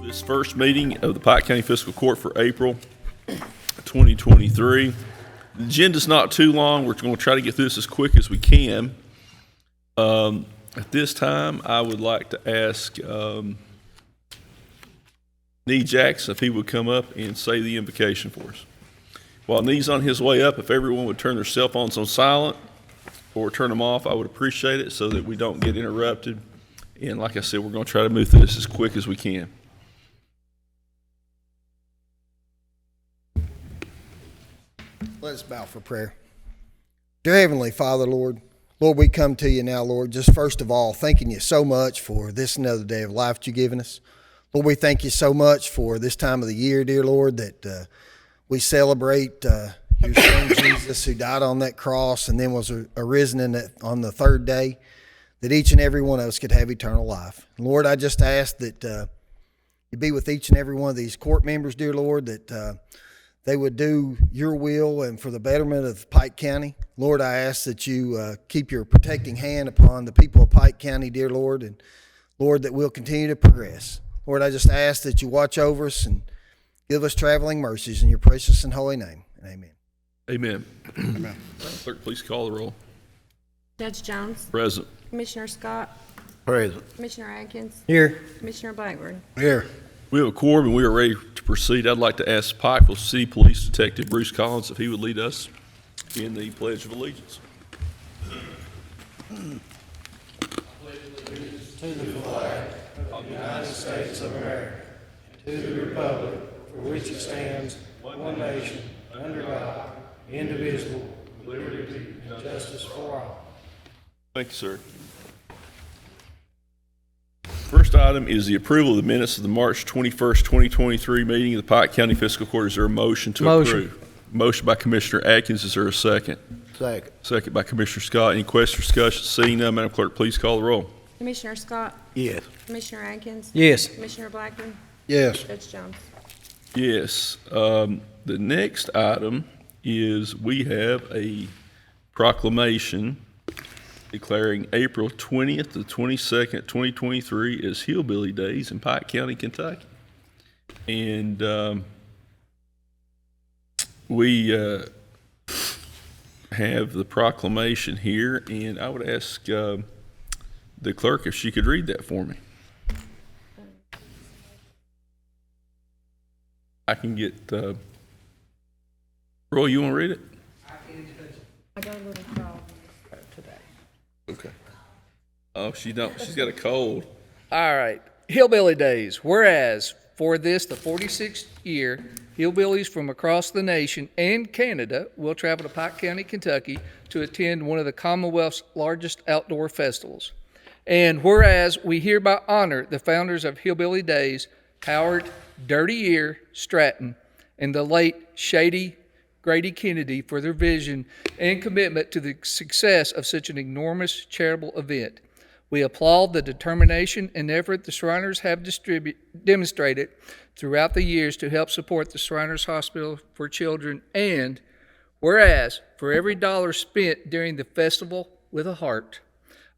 This first meeting of the Pike County Fiscal Court for April 2023. The agenda's not too long. We're going to try to get through this as quick as we can. At this time, I would like to ask Nee Jackson if he would come up and say the invocation for us. While Nee's on his way up, if everyone would turn their cell phones on silent or turn them off, I would appreciate it so that we don't get interrupted. And like I said, we're going to try to move through this as quick as we can. Let us bow for prayer. Dear Heavenly Father, Lord, we come to you now, Lord, just first of all, thanking you so much for this another day of life that you've given us. Lord, we thank you so much for this time of the year, dear Lord, that we celebrate your son Jesus who died on that cross and then was arisen on the third day, that each and every one of us could have eternal life. And Lord, I just ask that you be with each and every one of these court members, dear Lord, that they would do your will and for the betterment of Pike County. Lord, I ask that you keep your protecting hand upon the people of Pike County, dear Lord, and Lord, that we'll continue to progress. Lord, I just ask that you watch over us and give us traveling mercies in your precious and holy name. Amen. Amen. Amen. Clerk, please call the roll. Judge Jones. Present. Commissioner Scott. Present. Commissioner Atkins. Here. Commissioner Blackburn. Here. We have a quorum and we are ready to proceed. I'd like to ask Pikeville City Police Detective Bruce Collins if he would lead us in the Pledge of Allegiance. To the flag of the United States of America, and to the republic for which it stands, one nation, under God, indivisible, with liberty and justice for all. Thank you, sir. First item is the approval of the minutes of the March 21st, 2023 meeting of the Pike County Fiscal Court. Is there a motion to approve? Motion by Commissioner Atkins. Is there a second? Second. Second by Commissioner Scott. Any question or discussion? Seeing none, Madam Clerk, please call the roll. Commissioner Scott. Yes. Commissioner Atkins. Yes. Commissioner Blackburn. Yes. Judge Jones. Yes. The next item is we have a proclamation declaring April 20th to 22nd, 2023 as Hillbilly Days in Pike County, Kentucky. And we have the proclamation here, and I would ask the clerk if she could read that for me. I can get, Roy, you want to read it? I got a little problem today. Okay. Oh, she don't. She's got a cold. All right. Hillbilly Days. Whereas, for this, the 46th year, hillbillies from across the nation and Canada will travel to Pike County, Kentucky to attend one of the Commonwealth's largest outdoor festivals. And whereas we hereby honor the founders of Hillbilly Days, Howard Dirty Ear Stratton and the late Shady Grady Kennedy, for their vision and commitment to the success of such an enormous charitable event. We applaud the determination and effort the Shriners have demonstrated throughout the years to help support the Shriners Hospital for Children. And whereas for every dollar spent during the festival with a heart,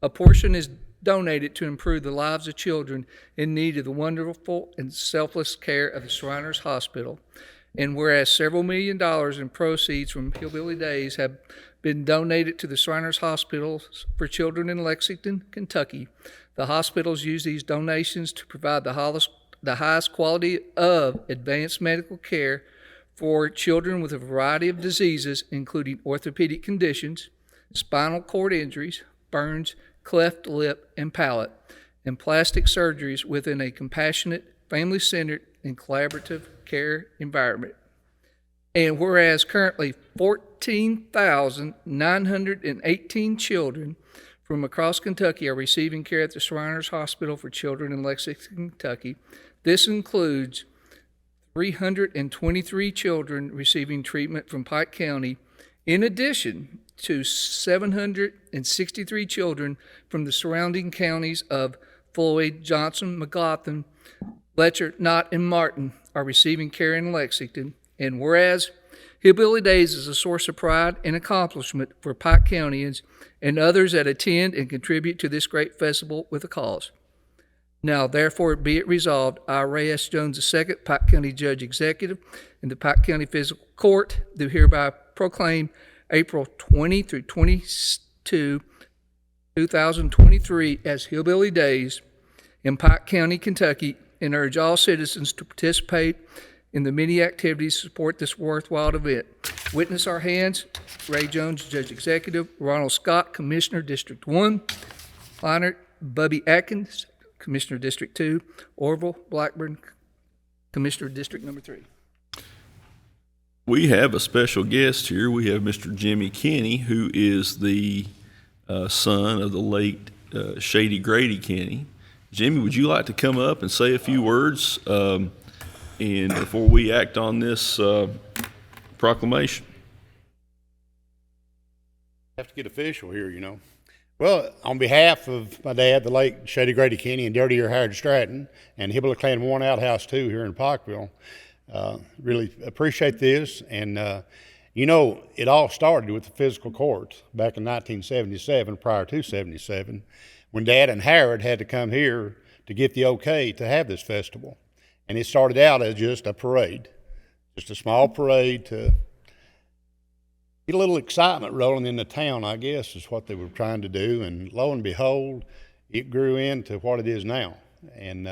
a portion is donated to improve the lives of children in need of the wonderful and selfless care of the Shriners Hospital. And whereas several $1 million in proceeds from Hillbilly Days have been donated to the Shriners Hospital for Children in Lexington, Kentucky, the hospitals use these donations to provide the highest quality of advanced medical care for children with a variety of diseases, including orthopedic conditions, spinal cord injuries, burns, cleft lip and palate, and plastic surgeries within a compassionate, family-centered, and collaborative care environment. And whereas currently 14,918 children from across Kentucky are receiving care at the Shriners Hospital for Children in Lexington, Kentucky, this includes 323 children receiving treatment from Pike County, in addition to 763 children from the surrounding counties of Floyd, Johnson, McLaughlin, Letcher, Knott, and Martin are receiving care in Lexington. And whereas Hillbilly Days is a source of pride and accomplishment for Pike Countyans and others that attend and contribute to this great festival with a cause. Now therefore be it resolved, I, Ray S. Jones II, Pike County Judge Executive in the Pike County Fiscal Court, do hereby proclaim April 20 through 22, 2023 as Hillbilly Days in Pike County, Kentucky, and urge all citizens to participate in the many activities to support this worthwhile event. Witness our hands, Ray Jones, Judge Executive, Ronald Scott, Commissioner, District 1, Leonard Bubby Atkins, Commissioner, District 2, Orville Blackburn, Commissioner, District Number 3. We have a special guest here. We have Mr. Jimmy Kenny, who is the son of the late Shady Grady Kenny. Jimmy, would you like to come up and say a few words and before we act on this proclamation? Have to get official here, you know. Well, on behalf of my dad, the late Shady Grady Kenny, and Dirty Ear Howard Stratton, and Hillbilly Clan Worn Out House 2 here in Pikeville, really appreciate this. And, you know, it all started with the Fiscal Court back in 1977, prior to 77, when Dad and Howard had to come here to get the okay to have this festival. And it started out as just a parade, just a small parade to get a little excitement rolling in the town, I guess, is what they were trying to do. And lo and behold, it grew into what it is now. And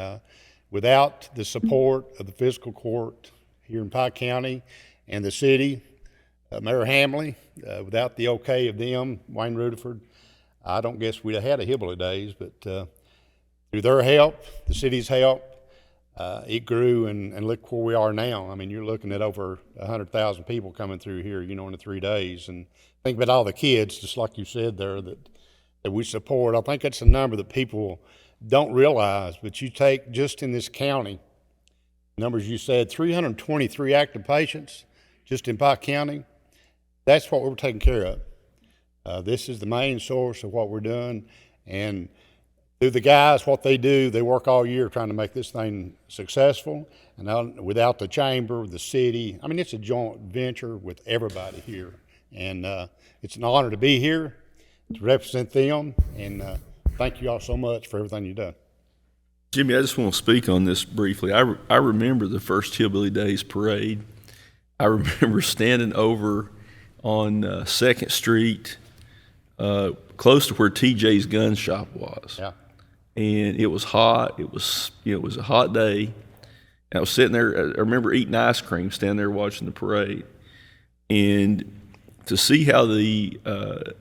without the support of the Fiscal Court here in Pike County and the city, Mayor Hamley, without the okay of them, Wayne Rutherford, I don't guess we'd have had a Hillbilly Days. But through their help, the city's help, it grew, and look where we are now. I mean, you're looking at over 100,000 people coming through here, you know, in the 3 days. And think about all the kids, just like you said there, that we support. I think that's a number that people don't realize, but you take just in this county, numbers you said, 323 active patients just in Pike County. That's what we're taking care of. This is the main source of what we're doing. And through the guys, what they do, they work all year trying to make this thing successful. And without the chamber, the city, I mean, it's a joint venture with everybody here. And it's an honor to be here, to represent them. And thank you all so much for everything you've done. Jimmy, I just want to speak on this briefly. I remember the first Hillbilly Days parade. I remember standing over on 2nd Street, close to where TJ's gun shop was. Yeah. And it was hot. It was a hot day. And I was sitting there. I remember eating ice cream, standing there watching the parade, and to see how the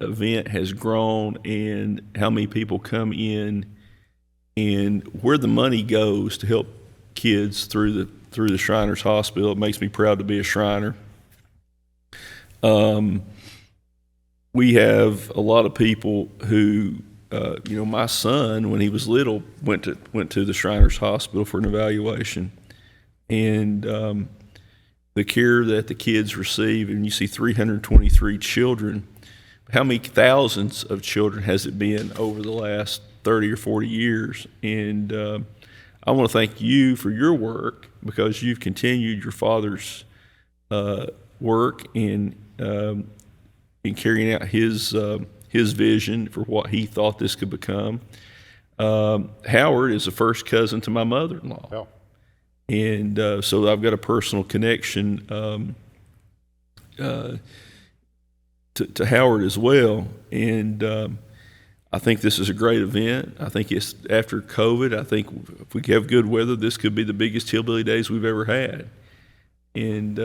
event has grown and how many people come in, and where the money goes to help kids through the Shriners Hospital, it makes me proud to be a Shriner. We have a lot of people who. My son, when he was little, went to the Shriners Hospital for an evaluation, and the care that the kids receive, and you see 323 children. How many thousands of children has it been over the last 30 or 40 years? And I want to thank you for your work, because you've continued your father's work in carrying out his vision for what he thought this could become. Howard is a first cousin to my mother-in-law. Oh. And so I've got a personal connection to Howard as well. And I think this is a great event. I think it's after COVID. I think if we have good weather, this could be the biggest Hillbilly Days we've ever had. And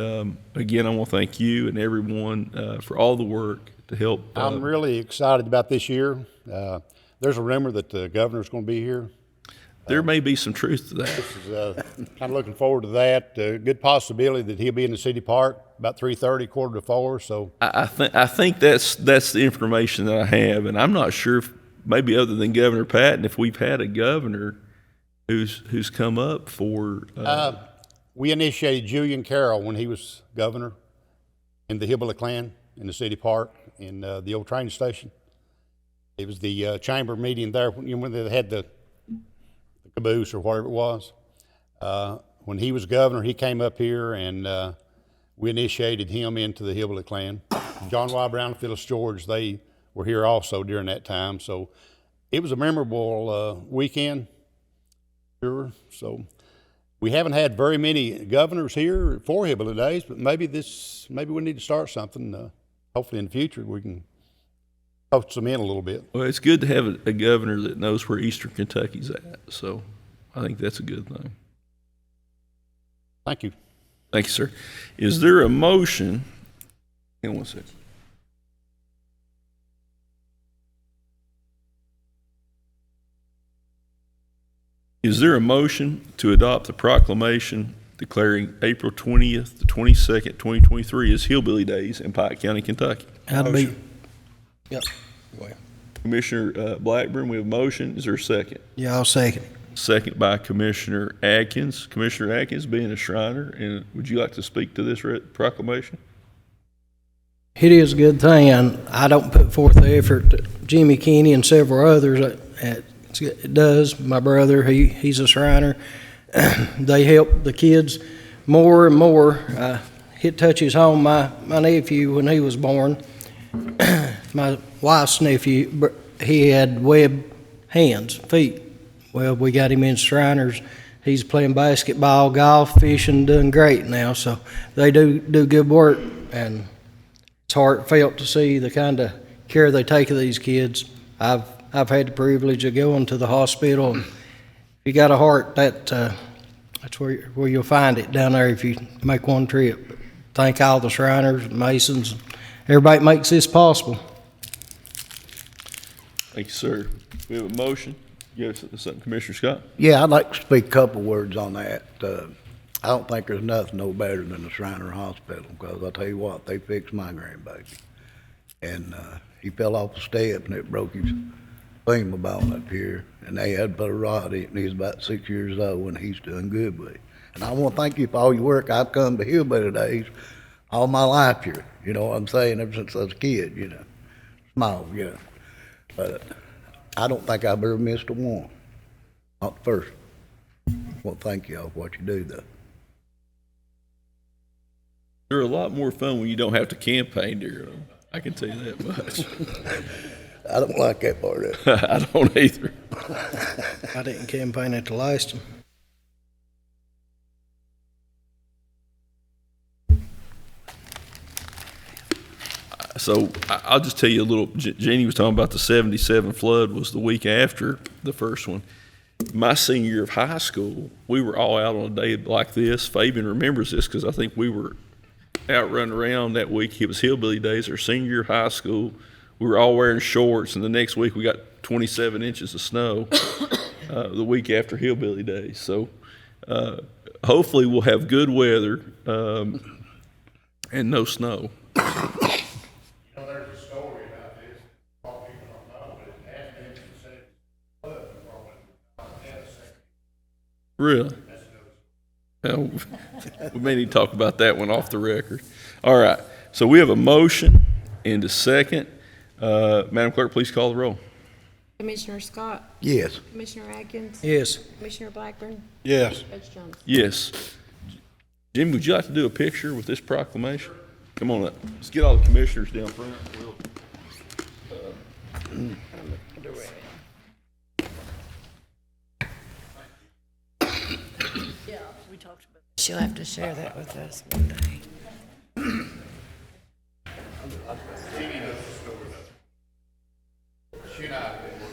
again, I want to thank you and everyone for all the work to help. I'm really excited about this year. There's a rumor that the governor's going to be here. There may be some truth to that. This is kind of looking forward to that. Good possibility that he'll be in the city park about 3:30, 3:45. So I think that's the information that I have, and I'm not sure if maybe other than Governor Patton, if we've had a governor who's come up for. We initiated Julian Carroll when he was governor in the Hillbilly Clan in the city park in the old train station. It was the chamber meeting there when they had the caboose or whatever it was. When he was governor, he came up here, and we initiated him into the Hillbilly Clan. John Y. Brown and Phyllis George, they were here also during that time. So it was a memorable weekend. Sure. So we haven't had very many governors here for Hillbilly Days, but maybe we need to start something. Hopefully in the future we can poach them in a little bit. Well, it's good to have a governor that knows where Eastern Kentucky's at, so I think that's a good thing. Thank you. Thank you, sir. Is there a motion? Hang on one second. Is there a motion to adopt the proclamation declaring April 20th to 22nd, 2023 as Hillbilly Days in Pike County, Kentucky? Yep. Commissioner Blackburn, we have a motion. Is there a second? Yeah, I'll second. Second by Commissioner Atkins. Commissioner Atkins, being a Shriner, and would you like to speak to this proclamation? It is a good thing, and I don't put forth the effort that Jimmy Kenny and several others it does. My brother, he's a Shriner. They help the kids more and more. It touches home. My nephew, when he was born, my wife's nephew, he had webbed hands, feet. Well, we got him in Shriners. He's playing basketball, golf, fishing, doing great now. So they do good work, and it's heartfelt to see the kind of care they take of these kids. I've had the privilege of going to the hospital. And if you got a heart, that's where you'll find it down there if you make one trip. Thank all the Shriners, Masons, everybody that makes this possible. Thank you, sir. We have a motion. You have something, Commissioner Scott? Yeah, I'd like to speak a couple words on that. I don't think there's nothing no better than the Shriner Hospital, because I'll tell you what, they fixed my grandbaby. And he fell off a step and it broke his femur bone up here, and they had to put a rod in, and he was about 6 years old, and he's doing good with it. And I want to thank you for all your work. I've come to Hillbilly Days all my life here, you know what I'm saying, ever since I was a kid, you know, small, you know. But I don't think I've ever missed a one, not the first. Well, thank y'all for what you do, though. They're a lot more fun when you don't have to campaign during them. I can tell you that much. I don't like that part of it. I don't either. I didn't campaign at the last one. So I'll just tell you a little. Jeannie was talking about the 77 flood was the week after the first one. My senior year of high school, we were all out on a day like this. Fabian remembers this because I think we were out running around that week. It was Hillbilly Days, our senior year of high school. We were all wearing shorts, and the next week we got 27 inches of snow the week after Hillbilly Days. So hopefully we'll have good weather and no snow. There's a story about this. A lot of people don't know, but it has been said flood Really? Well, we may need to talk about that one off the record. All right. So we have a motion and a second. Madam Clerk, please call the roll. Commissioner Scott? Yes. Commissioner Atkins? Yes. Commissioner Blackburn? Yes. Judge Jones? Yes. Jim, would you like to do a picture with this proclamation? Come on up. Let's get all the commissioners down front. She'll have to share that with us one day. She and I have been working.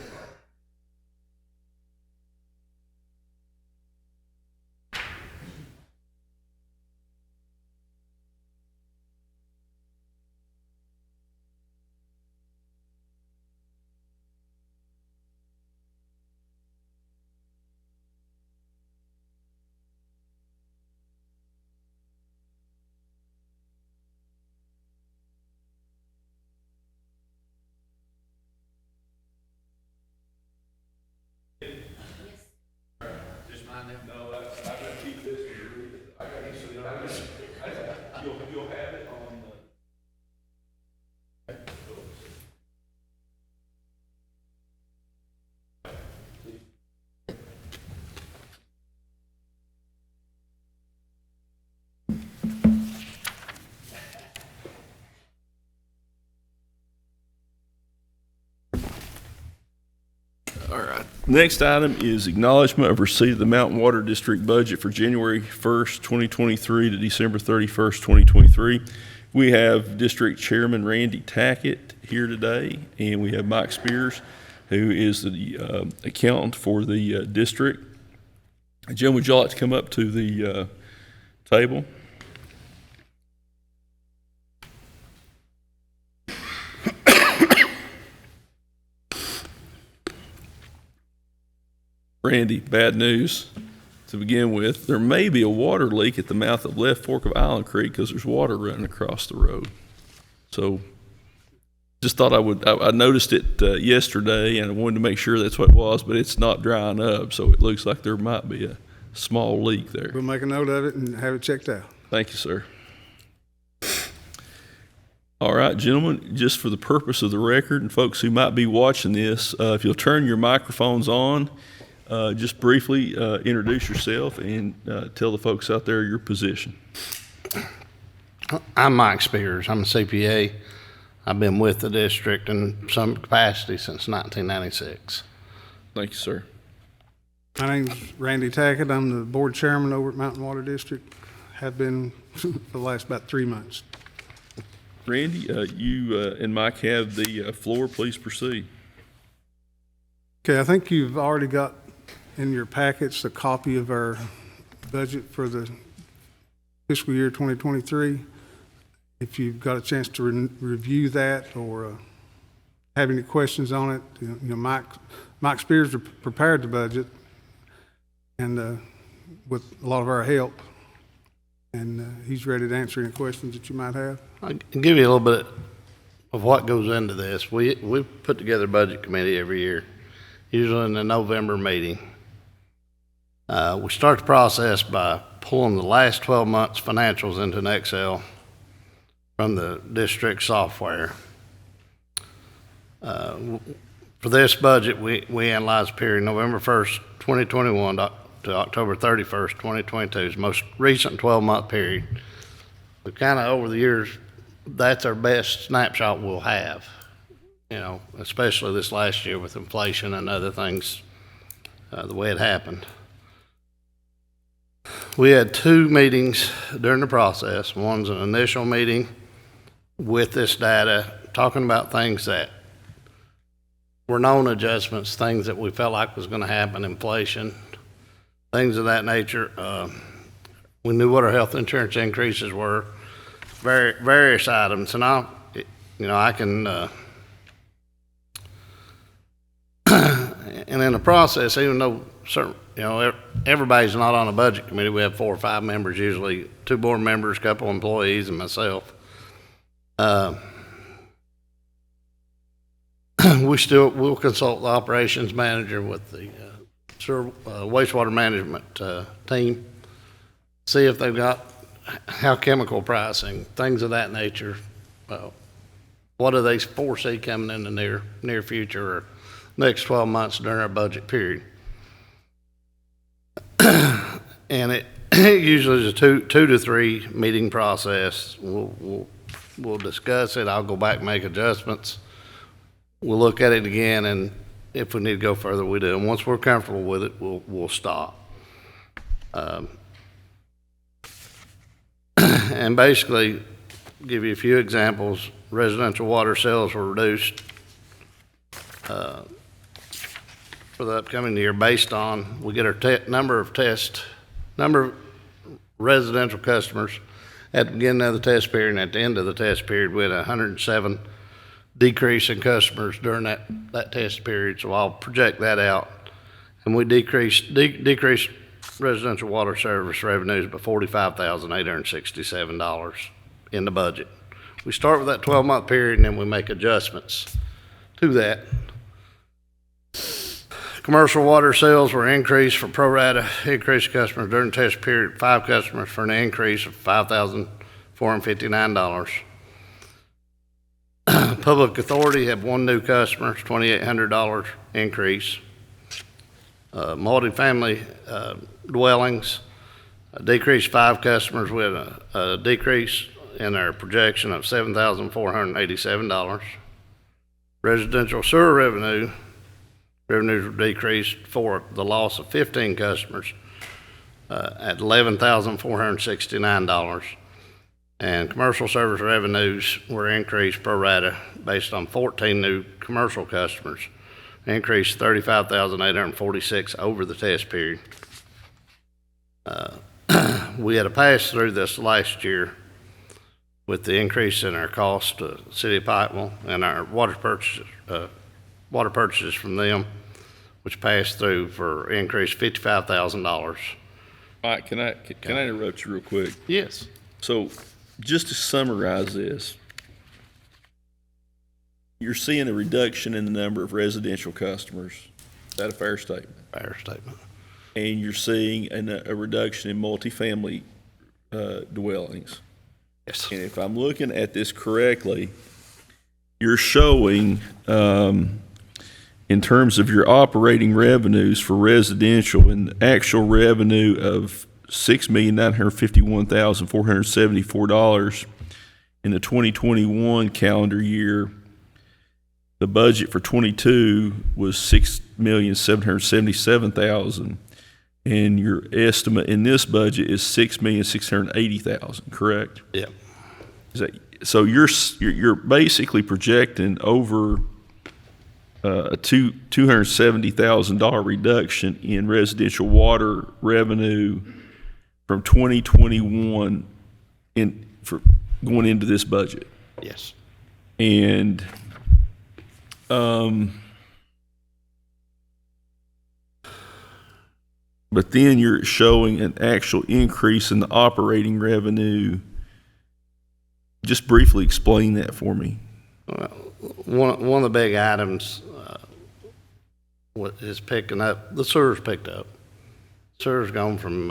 All right. Next item is acknowledgement of receipt of the Mountain Water District budget for January 1st, 2023 to December 31st, 2023. We have District Chairman Randy Tackett here today, and we have Mike Spears, who is the accountant for the district. Jim, would you like to come up to the table? Randy, bad news to begin with. There may be a water leak at the mouth of Left Fork of Island Creek because there's water running across the road. So just thought I noticed it yesterday, and I wanted to make sure that's what it was, but it's not drying up, so it looks like there might be a small leak there. We'll make a note of it and have it checked out. Thank you, sir. All right, gentlemen, just for the purpose of the record and folks who might be watching this, if you'll turn your microphones on, just briefly introduce yourself and tell the folks out there your position. I'm Mike Spears. I'm a CPA. I've been with the district in some capacity since 1996. Thank you, sir. My name's Randy Tackett. I'm the board chairman over at Mountain Water District. Have been for the last about 3 months. Randy, you and Mike have the floor. Please proceed. Okay, I think you've already got in your packets a copy of our budget for the fiscal year 2023. If you've got a chance to review that or have any questions on it, you know, Mike Spears prepared the budget, and with a lot of our help, and he's ready to answer any questions that you might have. I'll give you a little bit of what goes into this. We put together a budget committee every year, usually in the November meeting. We start the process by pulling the last 12 months financials into an Excel from the district software. For this budget, we analyzed the period November 1st, 2021 to October 31st, 2022, is the most recent 12-month period. But kind of over the years, that's our best snapshot we'll have, you know, especially this last year with inflation and other things, the way it happened. We had 2 meetings during the process. One's an initial meeting with this data, talking about things that were known adjustments, things that we felt like was going to happen, inflation, things of that nature. We knew what our health insurance increases were, various items, and I can, and in the process, even though certain, everybody's not on a budget committee, we have 4 or 5 members usually, 2 board members, a couple employees, and myself. We'll consult the operations manager with the wastewater management team, see if they've got how chemical pricing, things of that nature. What do they foresee coming in the near future or next 12 months during our budget period? And it usually is a 2 to 3 meeting process. We'll discuss it. I'll go back and make adjustments. We'll look at it again, and if we need to go further, we do. And once we're comfortable with it, we'll stop. And basically, give you a few examples. Residential water sales were reduced for the upcoming year based on, we get our number of residential customers at the beginning of the test period, and at the end of the test period, we had 107 decrease in customers during that test period. So I'll project that out, and we decreased residential water service revenues by $45,867 in the budget. We start with that 12-month period, and then we make adjustments to that. Commercial water sales were increased for pro rata increase customers during the test period, 5 customers for an increase of $5,459. Public authority had 1 new customer, $2,800 increase. Multifamily dwellings decreased 5 customers with a decrease in our projection of $7,487. Residential sewer revenue Revenues were decreased for the loss of 15 customers at $11,469. And commercial service revenues were increased pro rata based on 14 new commercial customers, increased 35,846 over the test period. We had a pass through this last year with the increase in our cost to the City of Pikeville and our water purchases from them, which passed through for increased $55,000. Mike, can I interrupt you real quick? Yes. So, just to summarize this, you're seeing a reduction in the number of residential customers. Is that a fair statement? Fair statement. And you're seeing a reduction in multifamily dwellings. Yes. And if I'm looking at this correctly, you're showing, in terms of your operating revenues for residential, an actual revenue of $6,951,474 in the 2021 calendar year. The budget for 22 was $6,777,000, and your estimate in this budget is $6,680,000. Correct? Yeah. Is that, so you're basically projecting over a $270,000 reduction in residential water revenue from 2021 for going into this budget. Yes. And but then you're showing an actual increase in the operating revenue. Just briefly explain that for me. One of the big items is picking up, the sewer's picked up. Sewer's gone from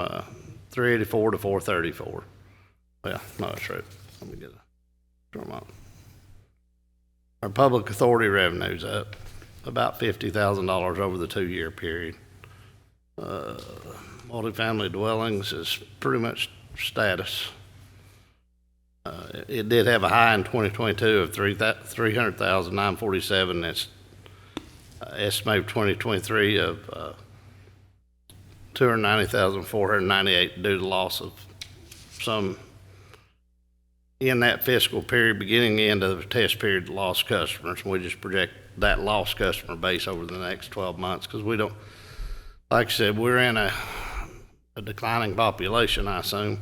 384 to 434. Well, no, that's right. Let me get a drum out. Our public authority revenue's up about $50,000 over the 2-year period. Multifamily dwellings is pretty much status. It did have a high in 2022 of 300,947. It's estimated 2023 of 290,498 due to loss of some in that fiscal period, beginning the end of the test period, lost customers. We just project that lost customer base over the next 12 months because we don't, like I said, we're in a declining population, I assume.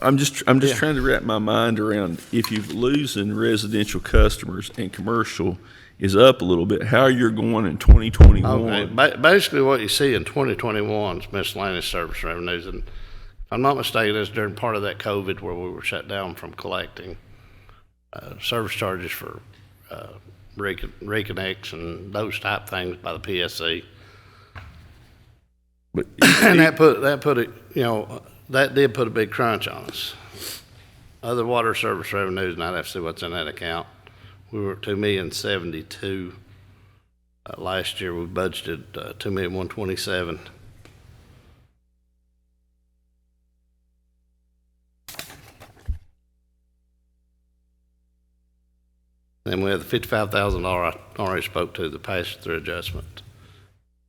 I'm just trying to wrap my mind around, if you're losing residential customers and commercial is up a little bit, how you're going in 2021. Okay. Basically what you see in 2021 is miscellaneous service revenues, and if I'm not mistaken, it's during part of that COVID where we were shut down from collecting service charges for reconnects and those type things by the PSC. But and that put it, that did put a big crunch on us. Other water service revenues, and I'd have to see what's in that account. We were at $2,072,000 last year. We budgeted $2,127,000. Then we have the $55,000 I already spoke to, the pass-through adjustment.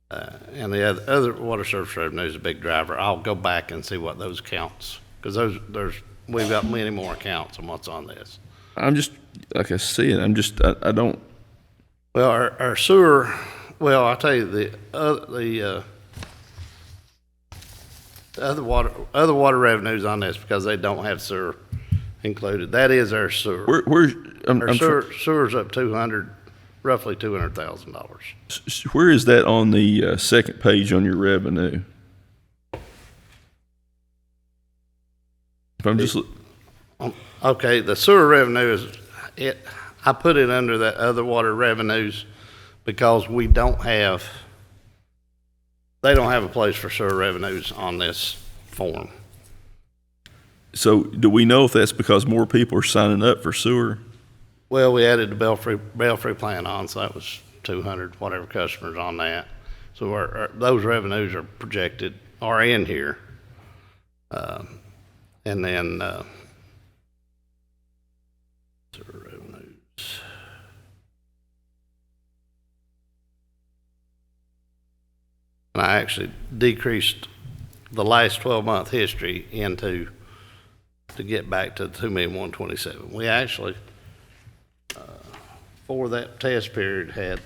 And the other water service revenue is a big driver. I'll go back and see what those counts, because we've got many more accounts than what's on this. I'm just, like I said, I don't. Well, our sewer, well, I'll tell you, the other water revenues on this, because they don't have sewer included. That is our sewer. Sewer's up roughly $200,000. Where is that on the second page on your revenue? If I'm just okay, the sewer revenue is it. I put it under that other water revenues because they don't have a place for sewer revenues on this form. So do we know if that's because more people are signing up for sewer? Well, we added the Belfry plan on, so that was 200 whatever customers on that. So those revenues are projected, are in here. And then sewer revenues. And I actually decreased the last 12-month history to get back to 2,127,000. We actually, for that test period, had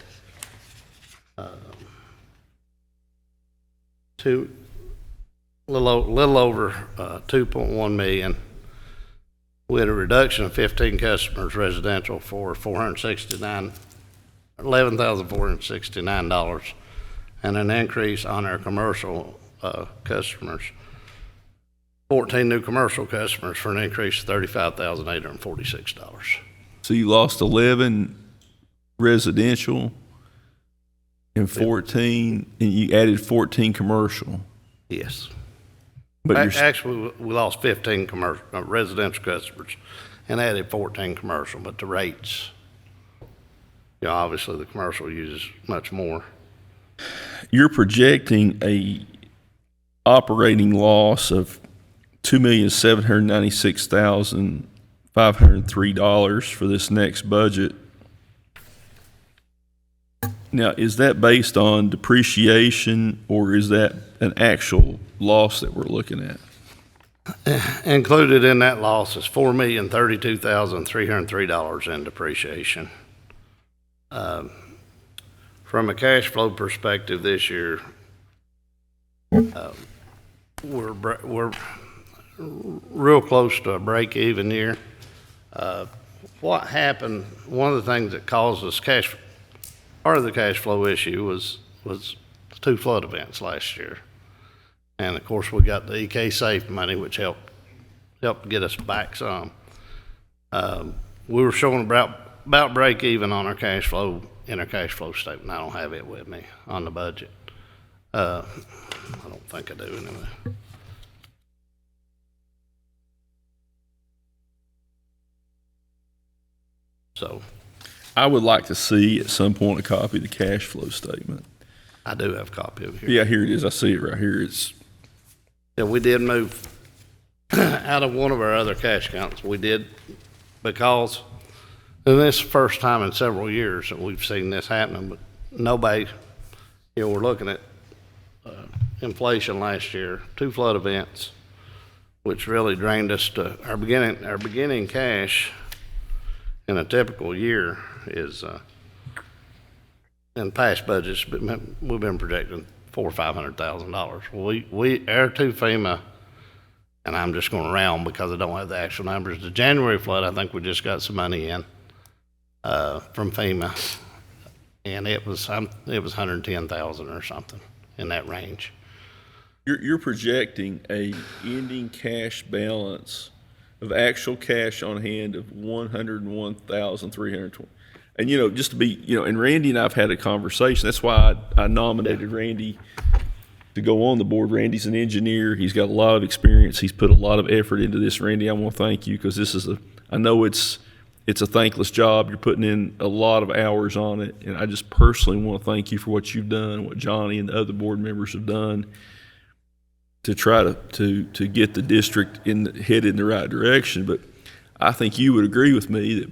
little over 2.1 million. We had a reduction of 15 customers residential for $11,469, and an increase on our commercial customers. 14 new commercial customers for an increase of $35,846. So you lost 11 residential and 14, and you added 14 commercial. Yes. But you're, Actually, we lost 15 commercial, residential customers and added 14 commercial, but the rates, obviously the commercial uses much more. you're projecting a operating loss of $2,796,503 for this next budget. Now, is that based on depreciation, or is that an actual loss that we're looking at? Included in that loss is $4,032,303 in depreciation. From a cash flow perspective this year, we're real close to a break-even year. What happened, one of the things that caused us part of the cash flow issue was 2 flood events last year. And of course, we got the EK Safe money, which helped get us back some. We were showing about break even on our cash flow, in our cash flow statement. I don't have it with me on the budget. I don't think I do anyway. So I would like to see at some point a copy of the cash flow statement. I do have a copy of it here. Yeah, here it is. I see it right here. Yeah, we did move out of one of our other cash accounts. We did, because, and this is the first time in several years that we've seen this happening, but nobody, we're looking at inflation last year, 2 flood events, which really drained us to our beginning cash in a typical year is, in past budgets, we've been projecting $400,000 or $500,000. Our 2 FEMA, and I'm just going to round because I don't have the actual numbers. The January flood, I think we just got some money in from FEMA, and it was 110,000 or something in that range. You're projecting a ending cash balance of actual cash on hand of $101,320. And, just to be, and Randy and I have had a conversation. That's why I nominated Randy to go on the board. Randy's an engineer. He's got a lot of experience. He's put a lot of effort into this. Randy, I want to thank you, because I know it's a thankless job. You're putting in a lot of hours on it. And I just personally want to thank you for what you've done, what Johnny and the other board members have done to try to get the district headed in the right direction. But I think you would agree with me that,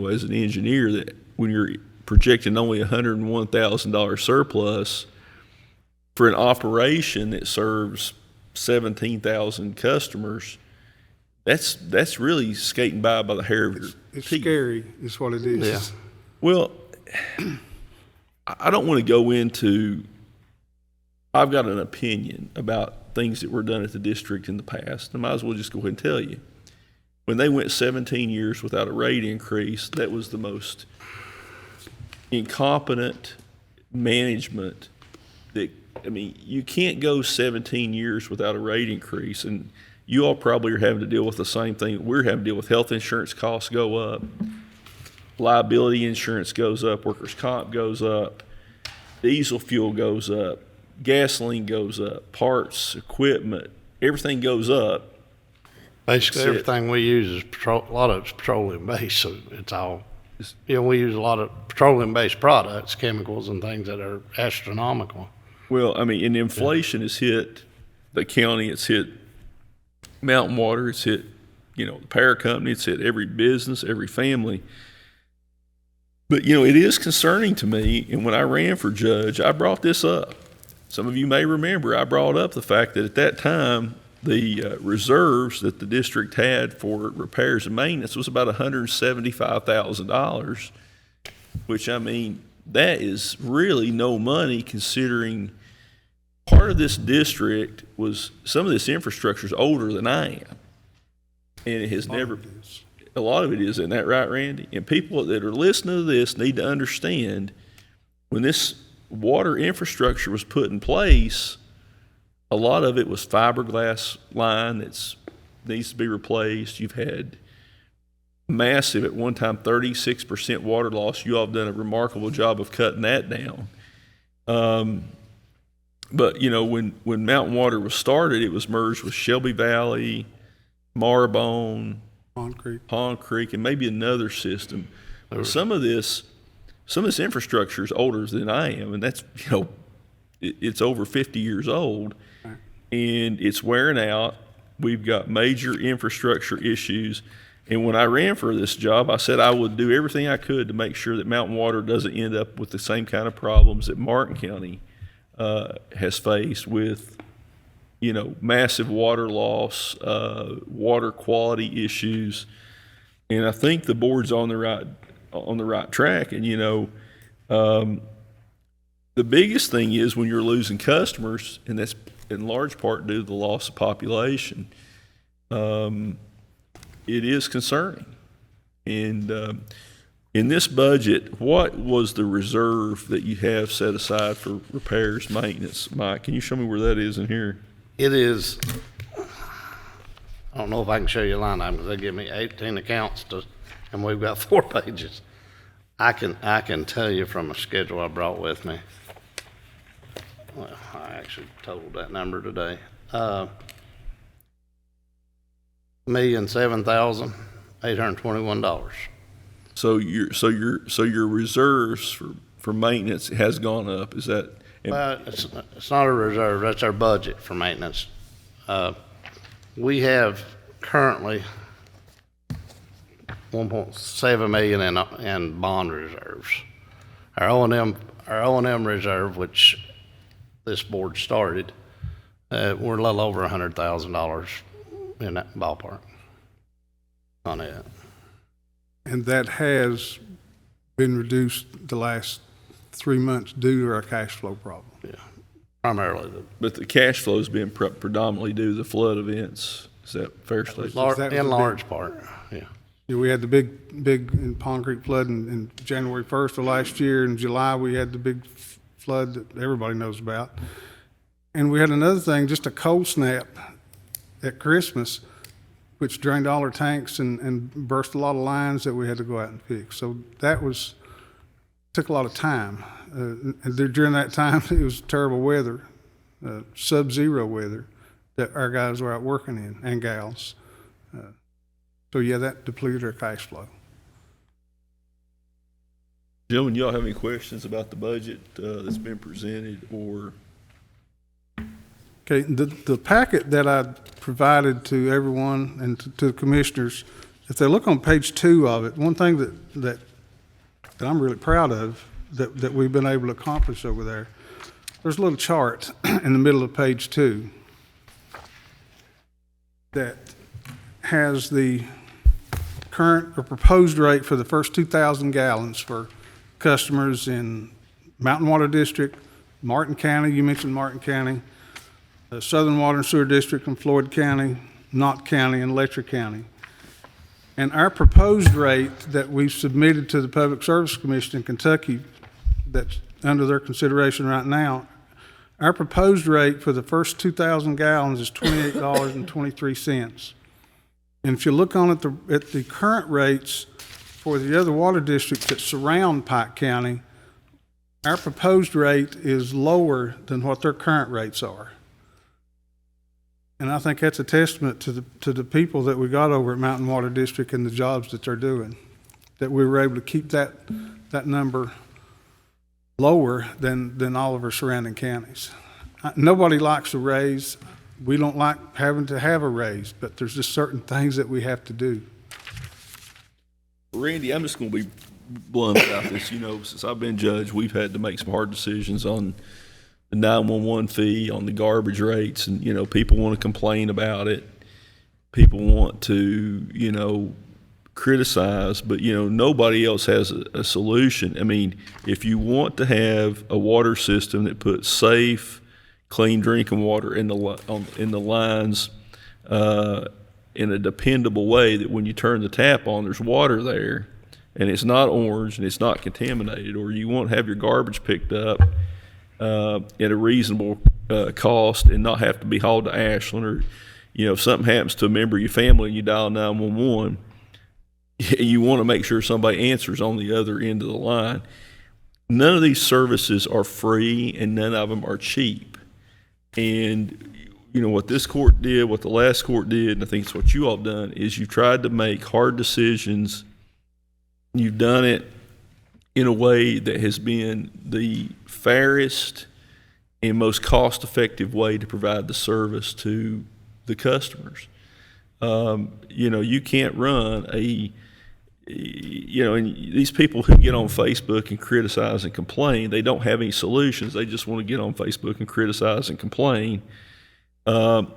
as an engineer, that when you're projecting only $101,000 surplus for an operation that serves 17,000 customers, that's really skating by the hair of your It's teeth. scary, is what it is. Yeah. Well, I don't want to go into, I've got an opinion about things that were done at the district in the past. I might as well just go ahead and tell you. When they went 17 years without a rate increase, that was the most incompetent management you can't go 17 years without a rate increase. And you all probably are having to deal with the same thing we're having to deal with. Health insurance costs go up, liability insurance goes up, workers' comp goes up, diesel fuel goes up, gasoline goes up, parts, equipment, everything goes up. Basically, everything we use is a lot of it's petroleum-based, so it's all, we use a lot of petroleum-based products, chemicals and things that are astronomical. Well, and inflation has hit the county, it's hit Mountain Water, it's hit, the power company, it's hit every business, every family. But, it is concerning to me, and when I ran for judge, I brought this up. some of you may remember, I brought up the fact that at that time, the reserves that the district had for repairs and maintenance was about $175,000, which, I mean, that is really no money considering part of this district was, some of this infrastructure is older than I am. And it has never, a lot of it is, isn't that right, Randy? And people that are listening to this need to understand when this water infrastructure was put in place, a lot of it was fiberglass line that needs to be replaced. You've had massive, at one time, 36% water loss. You all have done a remarkable job of cutting that down. But, you know, when Mountain Water was started, it was merged with Shelby Valley, Marbone, Pond Creek, and maybe another system. But some of this infrastructure is older than I am, and that's, you know, it's over 50 years old, and it's wearing out. We've got major infrastructure issues. And when I ran for this job, I said I would do everything I could to make sure that Mountain Water doesn't end up with the same kind of problems that Martin County has faced with, you know, massive water loss, water quality issues. And I think the board's on the right track. And, you know, the biggest thing is when you're losing customers, and that's in large part due to the loss of population, it is concerning. And in this budget, what was the reserve that you have set aside for repairs, maintenance? Mike, can you show me where that is in here? It is, I don't know if I can show you a line item, because they give me 18 accounts and we've got 4 pages. I can tell you from a schedule I brought with me. Well, I actually totaled that number today. $1,007,821. So your reserves for maintenance has gone up. Is that? Well, it's not a reserve. That's our budget for maintenance. We have currently $1.7 million in bond reserves. Our O&M reserve, which this board started, we're a little over $100,000 in that ballpark on it. And that has been reduced the last 3 months due to our cash flow problem. Yeah, primarily. But the cash flow has been predominantly due to the flood events. Is that fair statement? In large part, yeah. Yeah, we had the big in Pond Creek flood in January 1st of last year. In July, we had the big flood that everybody knows about. And we had another thing, just a cold snap at Christmas, which drained all our tanks and burst a lot of lines that we had to go out and fix. So that took a lot of time. And during that time, it was terrible weather, sub-zero weather that our guys were out working in, and gals. So yeah, that depleted our cash flow. Gentlemen, y'all have any questions about the budget that's been presented or? Okay, the packet that I provided to everyone and to the commissioners, if they look on page 2 of it, one thing that I'm really proud of that we've been able to accomplish over there, there's a little chart in the middle of page 2 that has the current or proposed rate for the first 2,000 gallons for customers in Mountain Water District, Martin County, you mentioned Martin County, Southern Water and Sewer District in Floyd County, Knott County, and Letcher County. And our proposed rate that we've submitted to the Public Service Commission in Kentucky that's under their consideration right now, our proposed rate for the first 2,000 gallons is $28.23. And if you look on at the current rates for the other water districts that surround Pike County, our proposed rate is lower than what their current rates are. And I think that's a testament to the people that we got over at Mountain Water District and the jobs that they're doing, that we were able to keep that number lower than all of our surrounding counties. Nobody likes a raise. We don't like having to have a raise, but there's just certain things that we have to do. Randy, I'm just going to be blunt about this. You know, since I've been judge, we've had to make some hard decisions on the 911 fee on the garbage rates, and, people want to complain about it. People want to, criticize, but, nobody else has a solution. I mean, if you want to have a water system that puts safe, clean drinking water in the lines in a dependable way, that when you turn the tap on, there's water there, and it's not orange and it's not contaminated, or you want to have your garbage picked up at a reasonable cost and not have to be hauled to Ashland, or if something happens to a member of your family and you dial 911, you want to make sure somebody answers on the other end of the line. None of these services are free, and none of them are cheap. And what this court did, what the last court did, and I think it's what you all done, is you tried to make hard decisions. You've done it in a way that has been the fairest and most cost-effective way to provide the service to the customers. You can't run and these people who get on Facebook and criticize and complain, they don't have any solutions. They just want to get on Facebook and criticize and complain. I'll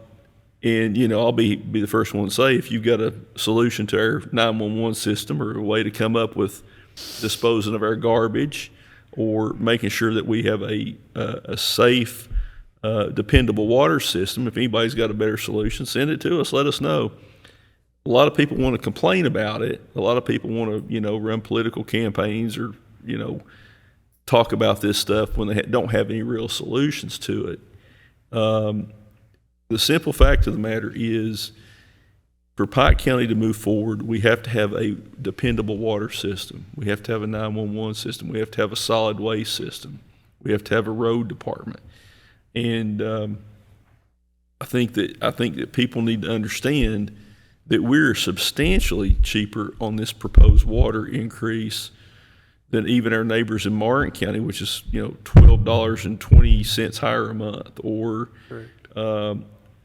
be the first one to say, if you've got a solution to our 911 system, or a way to come up with disposing of our garbage, or making sure that we have a safe, dependable water system, if anybody's got a better solution, send it to us. Let us know. A lot of people want to complain about it. A lot of people want to, run political campaigns, or, talk about this stuff when they don't have any real solutions to it. The simple fact of the matter is, for Pike County to move forward, we have to have a dependable water system. We have to have a 911 system. We have to have a solid waste system. We have to have a road department. And I think that people need to understand that we're substantially cheaper on this proposed water increase than even our neighbors in Martin County, which is $12.20 higher a month, or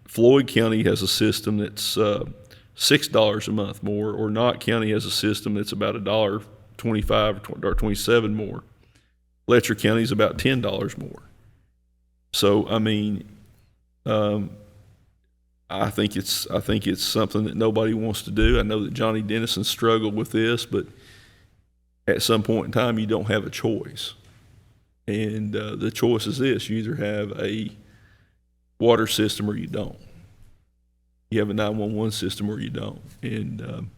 Floyd County has a system that's $6 a month more, or Knott County has a system that's about $1.25 or $1.27 more. Letcher County is about $10 more. So I mean, I think it's something that nobody wants to do. I know that Johnny Dennison struggled with this, but at some point in time, you don't have a choice. And the choice is this: you either have a water system or you don't. You have a 911 system or you don't. And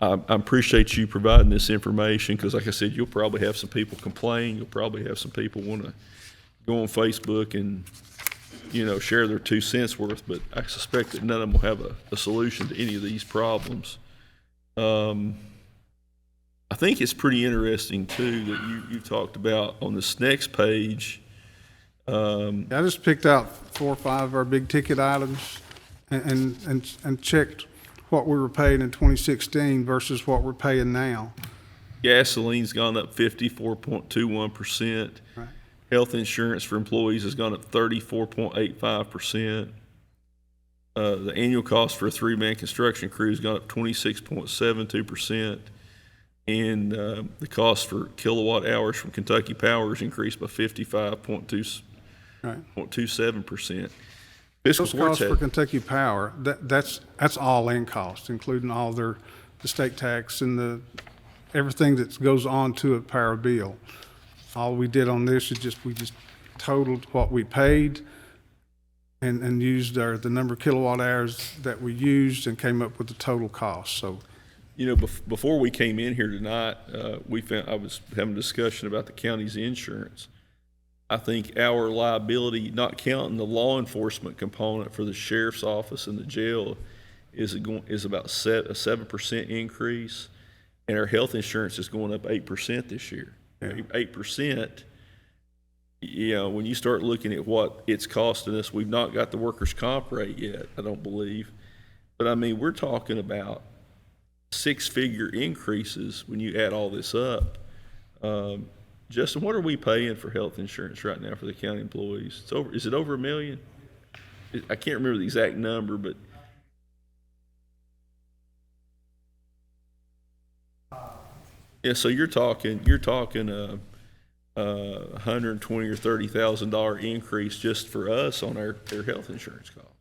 I appreciate you providing this information, because, like I said, you'll probably have some people complain. You'll probably have some people want to go on Facebook and share their 2 cents worth, but I suspect that none of them will have a solution to any of these problems. I think it's pretty interesting too that you talked about on this next page. I just picked out 4 or 5 of our big ticket items and checked what we were paying in 2016 versus what we're paying now. Gasoline's gone up 54.21%. Right. Health insurance for employees has gone up 34.85%. The annual cost for a 3-man construction crew has gone up 26.72%. And the cost for kilowatt hours from Kentucky Power has increased by 55.27%. Fiscal Those costs for Kentucky Power, that's all in cost, including all the state tax and everything that goes on to a power bill. All we did on this is we just totaled what we paid and used the number of kilowatt hours that we used and came up with the total cost. So, before we came in here tonight, I was having a discussion about the county's insurance. I think our liability, not counting the law enforcement component for the sheriff's office and the jail, is about a 7% increase, and our health insurance is going up 8% this year. 8%. When you start looking at what it's costing us, we've not got the workers' comp rate yet, I don't believe. But I mean, we're talking about 6-figure increases when you add all this up. Justin, what are we paying for health insurance right now for the county employees? Is it over $1 million? I can't remember the exact number, but yeah. So you're talking $120,000 or $30,000 increase just for us on their health insurance costs.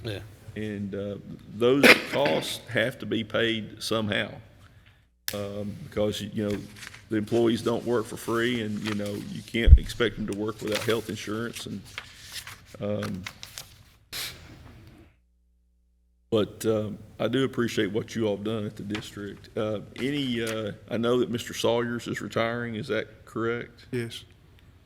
Yeah. And those costs have to be paid somehow, because, you know, the employees don't work for free, and, you know, you can't expect them to work without health insurance. And but I do appreciate what you all have done at the district. I know that Mr. Sawyers is retiring, is that correct? Yes.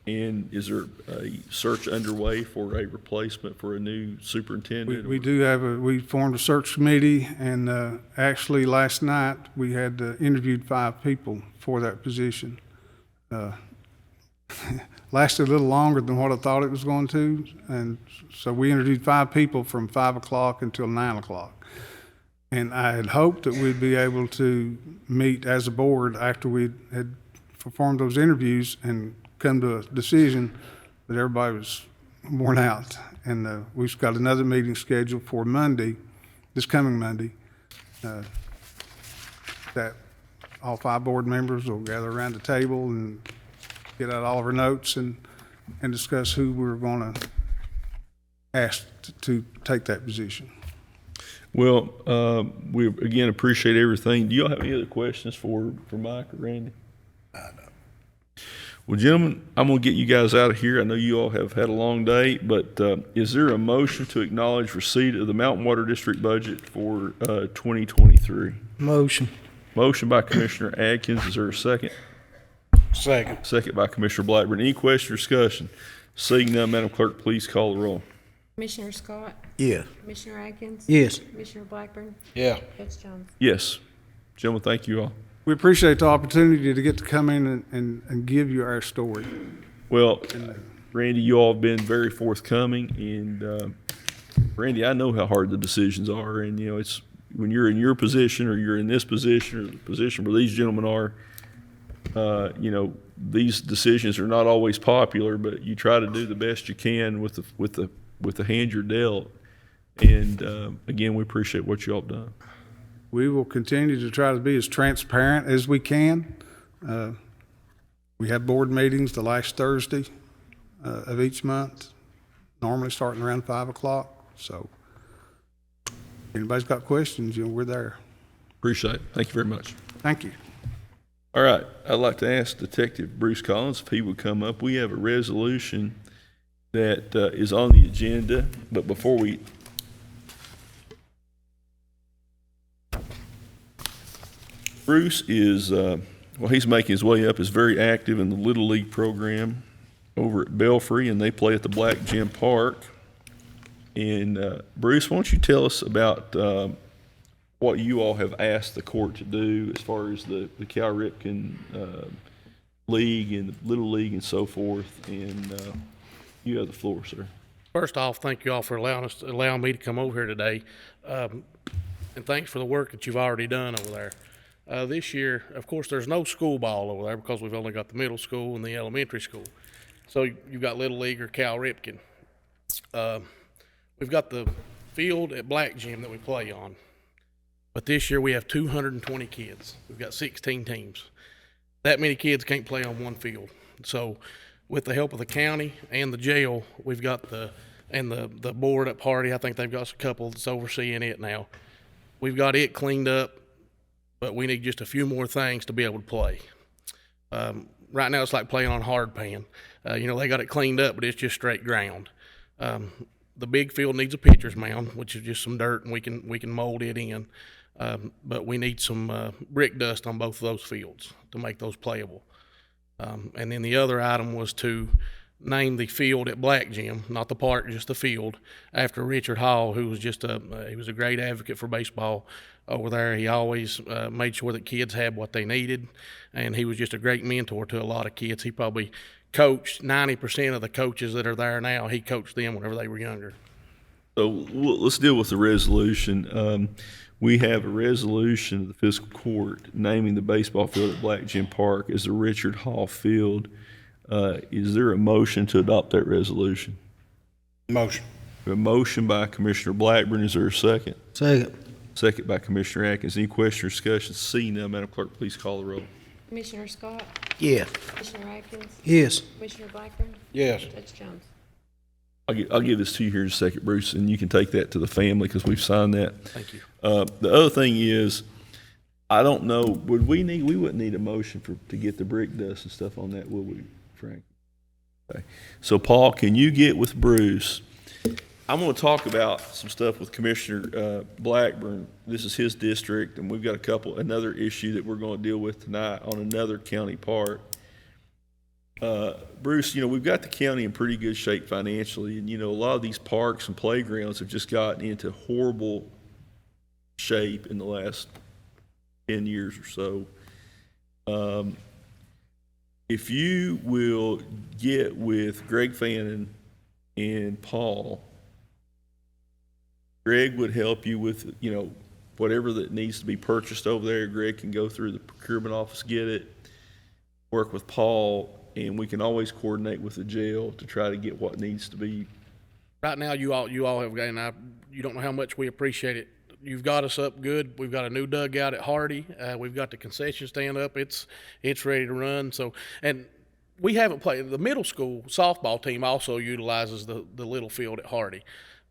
And is there a search underway for a replacement for a new superintendent? We do have we formed a search committee, and actually last night we had interviewed 5 people for that position. Lasted a little longer than what I thought it was going to, and so we interviewed 5 people from 5 o'clock until 9 o'clock. And I had hoped that we'd be able to meet as a board after we had performed those interviews and come to a decision, but everybody was worn out. And we've got another meeting scheduled for Monday, this coming Monday, that all 5 board members will gather around the table and get out all of our notes and discuss who we're going to ask to take that position. Well, we again appreciate everything. Do y'all have any other questions for Mike or Randy? Well, gentlemen, I'm going to get you guys out of here. I know you all have had a long day, but is there a motion to acknowledge receipt of the Mountain Water District budget for 2023? Motion. Motion by Commissioner Atkins. Is there a second? Second. Second by Commissioner Blackburn. Any question or discussion? Seeing none, Madam Clerk, please call the roll. Commissioner Scott? Yes. Commissioner Atkins? Yes. Commissioner Blackburn? Yeah. Judge Jones? Yes. Gentlemen, thank you all. We appreciate the opportunity to get to come in and give you our story. Well, Randy, you all have been very forthcoming, and Randy, I know how hard the decisions are, and, you know, it's when you're in your position or you're in this position or the position where these gentlemen are, you know, these decisions are not always popular, but you try to do the best you can with the hand you're dealt. And again, we appreciate what you all have done. We will continue to try to be as transparent as we can. We have board meetings the last Thursday of each month, normally starting around 5 o'clock. So if anybody's got questions, you know, we're there. Appreciate it. Thank you very much. Thank you. All right. I'd like to ask Detective Bruce Collins if he would come up. We have a resolution that is on the agenda, but before we Bruce is, well, he's making his way up, is very active in the Little League program over at Belfry, and they play at the Black Gym Park. And Bruce, why don't you tell us about what you all have asked the court to do as far as the Cal Ripken League and the Little League and so forth, and you have the floor, sir. First off, thank you all for allowing me to come over here today, and thanks for the work that you've already done over there. This year, of course, there's no school ball over there because we've only got the middle school and the elementary school. So you've got Little League or Cal Ripken. We've got the field at Black Gym that we play on. But this year we have 220 kids. We've got 16 teams. That many kids can't play on one field. So with the help of the county and the jail, we've got the board at Party, I think they've got a couple that's overseeing it now. We've got it cleaned up, but we need just a few more things to be able to play. Right now it's like playing on hard pan. You know, they got it cleaned up, but it's just straight ground. The big field needs a pitcher's mound, which is just some dirt, and we can mold it in. But we need some brick dust on both of those fields to make those playable. And then the other item was to name the field at Black Gym, not the park, just the field, after Richard Hall, who was just he was a great advocate for baseball over there. He always made sure that kids had what they needed, and he was just a great mentor to a lot of kids. He probably coached 90% of the coaches that are there now. He coached them whenever they were younger. So let's deal with the resolution. We have a resolution of the fiscal court naming the baseball field at Black Gym Park as the Richard Hall Field. Is there a motion to adopt that resolution? Motion. A motion by Commissioner Blackburn. Is there a second? Second. Second by Commissioner Atkins. Any question or discussion? Seeing none, Madam Clerk, please call the roll. Commissioner Scott? Yes. Commissioner Atkins? Yes. Commissioner Blackburn? Yes. Judge Jones? I'll give this to you here in a second, Bruce, and you can take that to the family because we've signed that. Thank you. The other thing is, I don't know, we wouldn't need a motion to get the brick dust and stuff on that, will we, Frank? Okay. So Paul, can you get with Bruce? I'm going to talk about some stuff with Commissioner Blackburn. This is his district, and we've got another issue that we're going to deal with tonight on another county park. Bruce, we've got the county in pretty good shape financially, and a lot of these parks and playgrounds have just gotten into horrible shape in the last 10 years or so. If you will get with Greg Fannin and Paul, Greg would help you with, whatever that needs to be purchased over there. Greg can go through the procurement office, get it, work with Paul, and we can always coordinate with the jail to try to get what needs to be. Right now, you all have, and you don't know how much we appreciate it. You've got us up good. We've got a new dugout at Hardy. We've got the concession stand up. It's ready to run. So, and we haven't played. The middle school softball team also utilizes the little field at Hardy.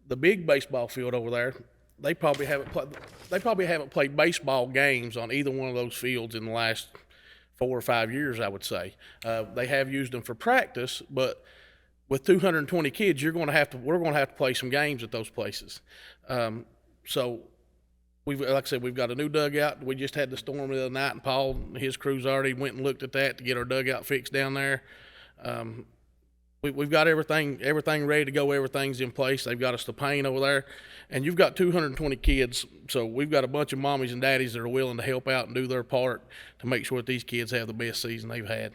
The big baseball field over there, they probably haven't played baseball games on either one of those fields in the last 4 or 5 years, I would say. They have used them for practice, but with 220 kids, we're going to have to play some games at those places. So, like I said, we've got a new dugout. We just had the storm the other night, and Paul and his crews already went and looked at that to get our dugout fixed down there. We've got everything ready to go. Everything's in place. They've got us to paint over there, and you've got 220 kids. So we've got a bunch of mommies and daddies that are willing to help out and do their part to make sure that these kids have the best season they've had.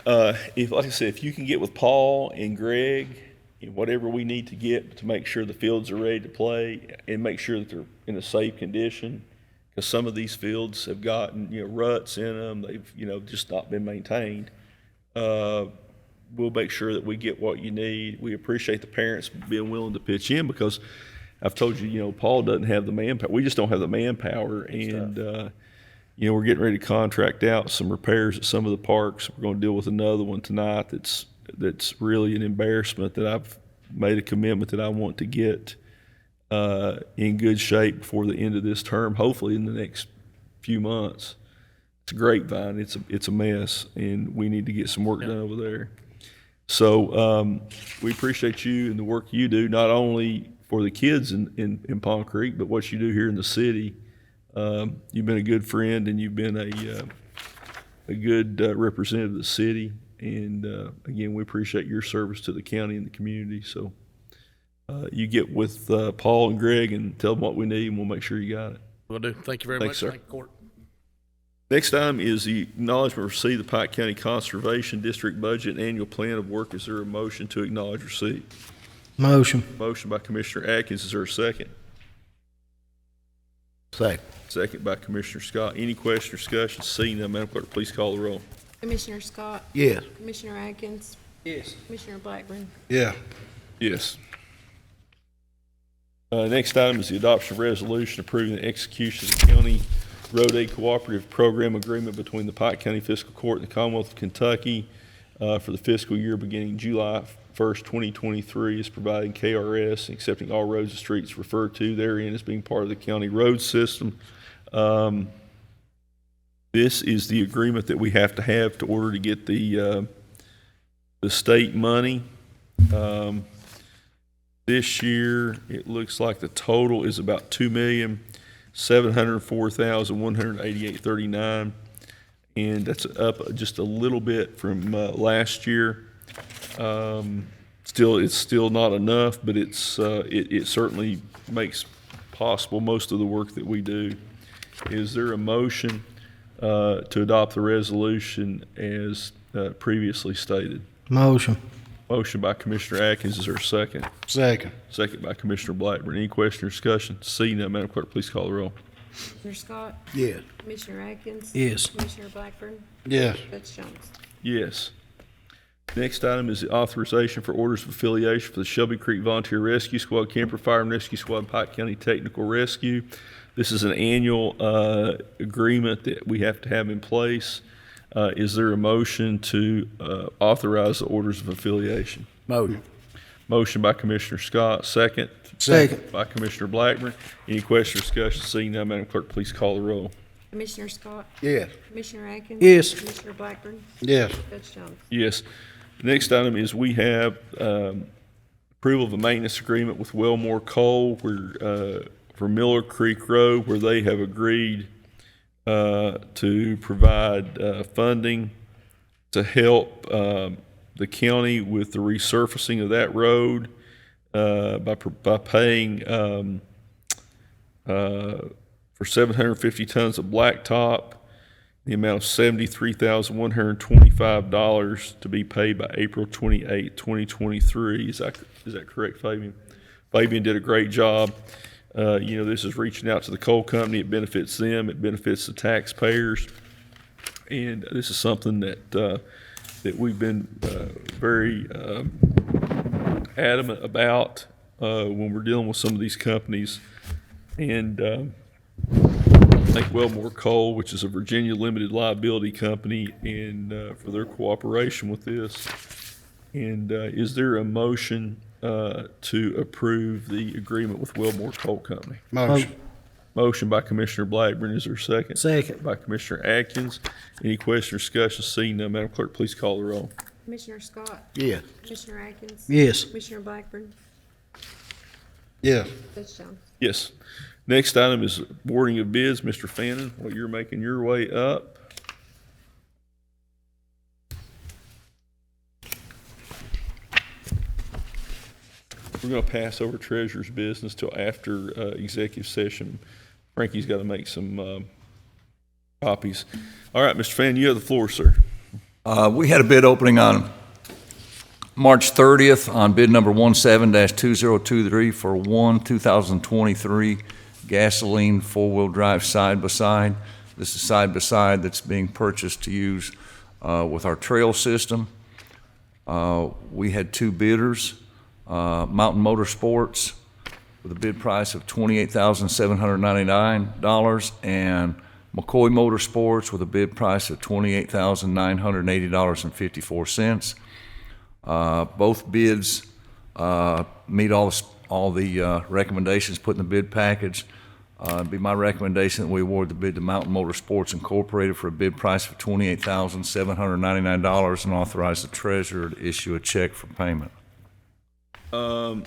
Like I said, if you can get with Paul and Greg and whatever we need to get to make sure the fields are ready to play and make sure that they're in a safe condition, because some of these fields have gotten ruts in them. They've just not been maintained. We'll make sure that we get what you need. We appreciate the parents being willing to pitch in because I've told you, Paul doesn't have the manpower. We just don't have the manpower, and we're getting ready to contract out some repairs at some of the parks. We're going to deal with another one tonight that's really an embarrassment that I've made a commitment that I want to get in good shape before the end of this term, hopefully in the next few months. It's a grapevine. It's a mess, and we need to get some work done over there. So we appreciate you and the work you do, not only for the kids in Pond Creek, but what you do here in the city. You've been a good friend, and you've been a good representative of the city. And again, we appreciate your service to the county and the community. So you get with Paul and Greg and tell them what we need, and we'll make sure you got it. Will do. Thank you very Thanks, much. sir. Thank you, Court. Next item is the acknowledgement of receipt of the Pike County Conservation District Budget and Annual Plan of Work. Is there a motion to acknowledge receipt? Motion. Motion by Commissioner Atkins. Is there a second? Second. Second by Commissioner Scott. Any question or discussion? Seeing none, Madam Clerk, please call the roll. Commissioner Scott? Yes. Commissioner Atkins? Yes. Commissioner Blackburn? Yeah. Yes. Next item is the adoption of resolution approving the execution of the County Road Aid Cooperative Program Agreement between the Pike County Fiscal Court and the Commonwealth of Kentucky for the fiscal year beginning July 1st, 2023, is providing KRS and accepting all roads and streets referred to therein as being part of the county road system. This is the agreement that we have to order to get the state money. This year, it looks like the total is about $2,704,188.39, and that's up just a little bit from last year. It's still not enough, but it certainly makes possible most of the work that we do. Is there a motion to adopt the resolution as previously stated? Motion. Motion by Commissioner Atkins. Is there a second? Second. Second by Commissioner Blackburn. Any question or discussion? Seeing none, Madam Clerk, please call the roll. Commissioner Scott? Yes. Commissioner Atkins? Yes. Commissioner Blackburn? Yes. Judge Jones? Yes. Next item is the authorization for orders of affiliation for the Shelby Creek Volunteer Rescue Squad, Camper Fire and Rescue Squad, Pike County Technical Rescue. This is an annual agreement that we have to have in place. Is there a motion to authorize the orders of affiliation? Motion. Motion by Commissioner Scott, second. Second. By Commissioner Blackburn. Any question or discussion? Seeing none, Madam Clerk, please call the roll. Commissioner Scott? Yes. Commissioner Atkins? Yes. Commissioner Blackburn? Yes. Judge Jones? Yes. The next item is we have approval of a maintenance agreement with Wellmore Coal for Miller Creek Road, where they have agreed to provide funding to help the county with the resurfacing of that road by paying for 750 tons of blacktop, the amount of $73,125 to be paid by April 28, 2023. Is that correct, Fabian? Fabian did a great job. This is reaching out to the coal company. It benefits them. It benefits the taxpayers. And this is something that we've been very adamant about when we're dealing with some of these companies. And thank Wellmore Coal, which is a Virginia limited liability company, and for their cooperation with this. And is there a motion to approve the agreement with Wellmore Coal Company? Motion. Motion by Commissioner Blackburn. Is there a second? Second. By Commissioner Atkins. Any question or discussion? Seeing none, Madam Clerk, please call the roll. Commissioner Scott? Yes. Commissioner Atkins? Yes. Commissioner Blackburn? Yes. Judge Jones? Yes. Next item is boarding of bids. Mr. Fannin, while you're making your way up. We're going to pass over treasurer's business till after executive session. Frankie's got to make some copies. All right, Mr. Fannin, you have the floor, sir. We had a bid opening on March 30th on bid number 17-2023 for 2023 gasoline four-wheel drive side-by-side. This is side-by-side that's being purchased to use with our trail system. We had two bidders, Mountain Motorsports with a bid price of $28,799 and McCoy Motorsports with a bid price of $28,980.54. Both bids meet all the recommendations put in the bid package. It'd be my recommendation that we award the bid to Mountain Motorsports Incorporated for a bid price of $28,799 and authorize the treasurer to issue a check for payment. I'm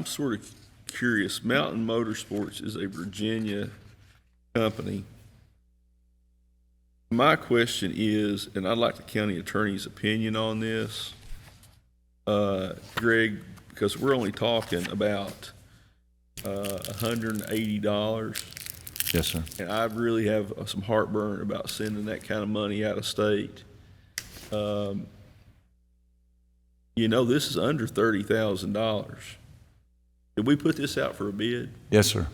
sort of curious. Mountain Motorsports is a Virginia company. My question is, and I'd like the county attorney's opinion on this, Greg, because we're only talking about $180. Yes, sir. And I really have some heartburn about sending that kind of money out of state. This is under $30,000. Did we put this out for a bid? Yes, sir.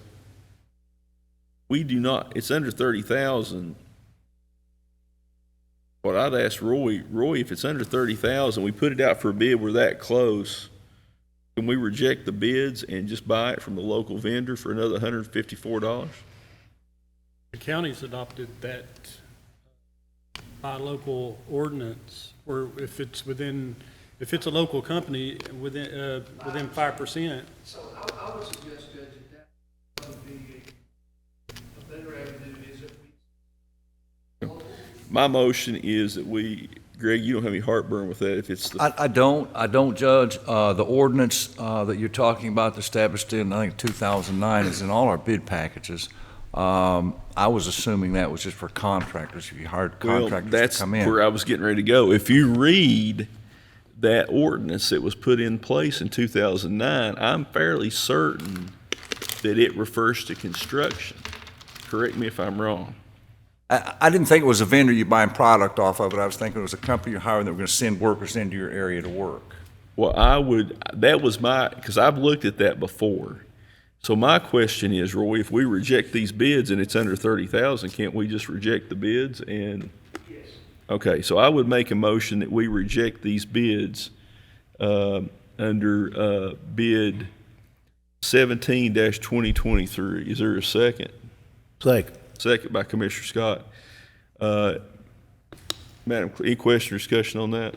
We do not. It's under $30,000. What I'd ask Roy, if it's under $30,000, we put it out for a bid, we're that close. Can we reject the bids and just buy it from the local vendor for another $154? The county's adopted that by local ordinance, or if it's a local company within 5%. So I would suggest, Judge, that would be a better avenue is that we. My motion is that Greg, you don't have any heartburn with that if it's the. I don't, Judge. The ordinance that you're talking about established in, I think, 2009 is in all our bid packages. I was assuming that was just for contractors. If you hired contractors to come in. That's where I was getting ready to go. If you read that ordinance that was put in place in 2009, I'm fairly certain that it refers to construction. Correct me if I'm wrong. I didn't think it was a vendor you're buying product off of, but I was thinking it was a company you're hiring that were going to send workers into your area to work. Well, because I've looked at that before. So my question is, Roy, if we reject these bids and it's under $30,000, can't we just reject the bids? And yes. Okay, so I would make a motion that we reject these bids under bid 17-2023. Is there a second? Second. Second by Commissioner Scott. Madam, any question or discussion on that?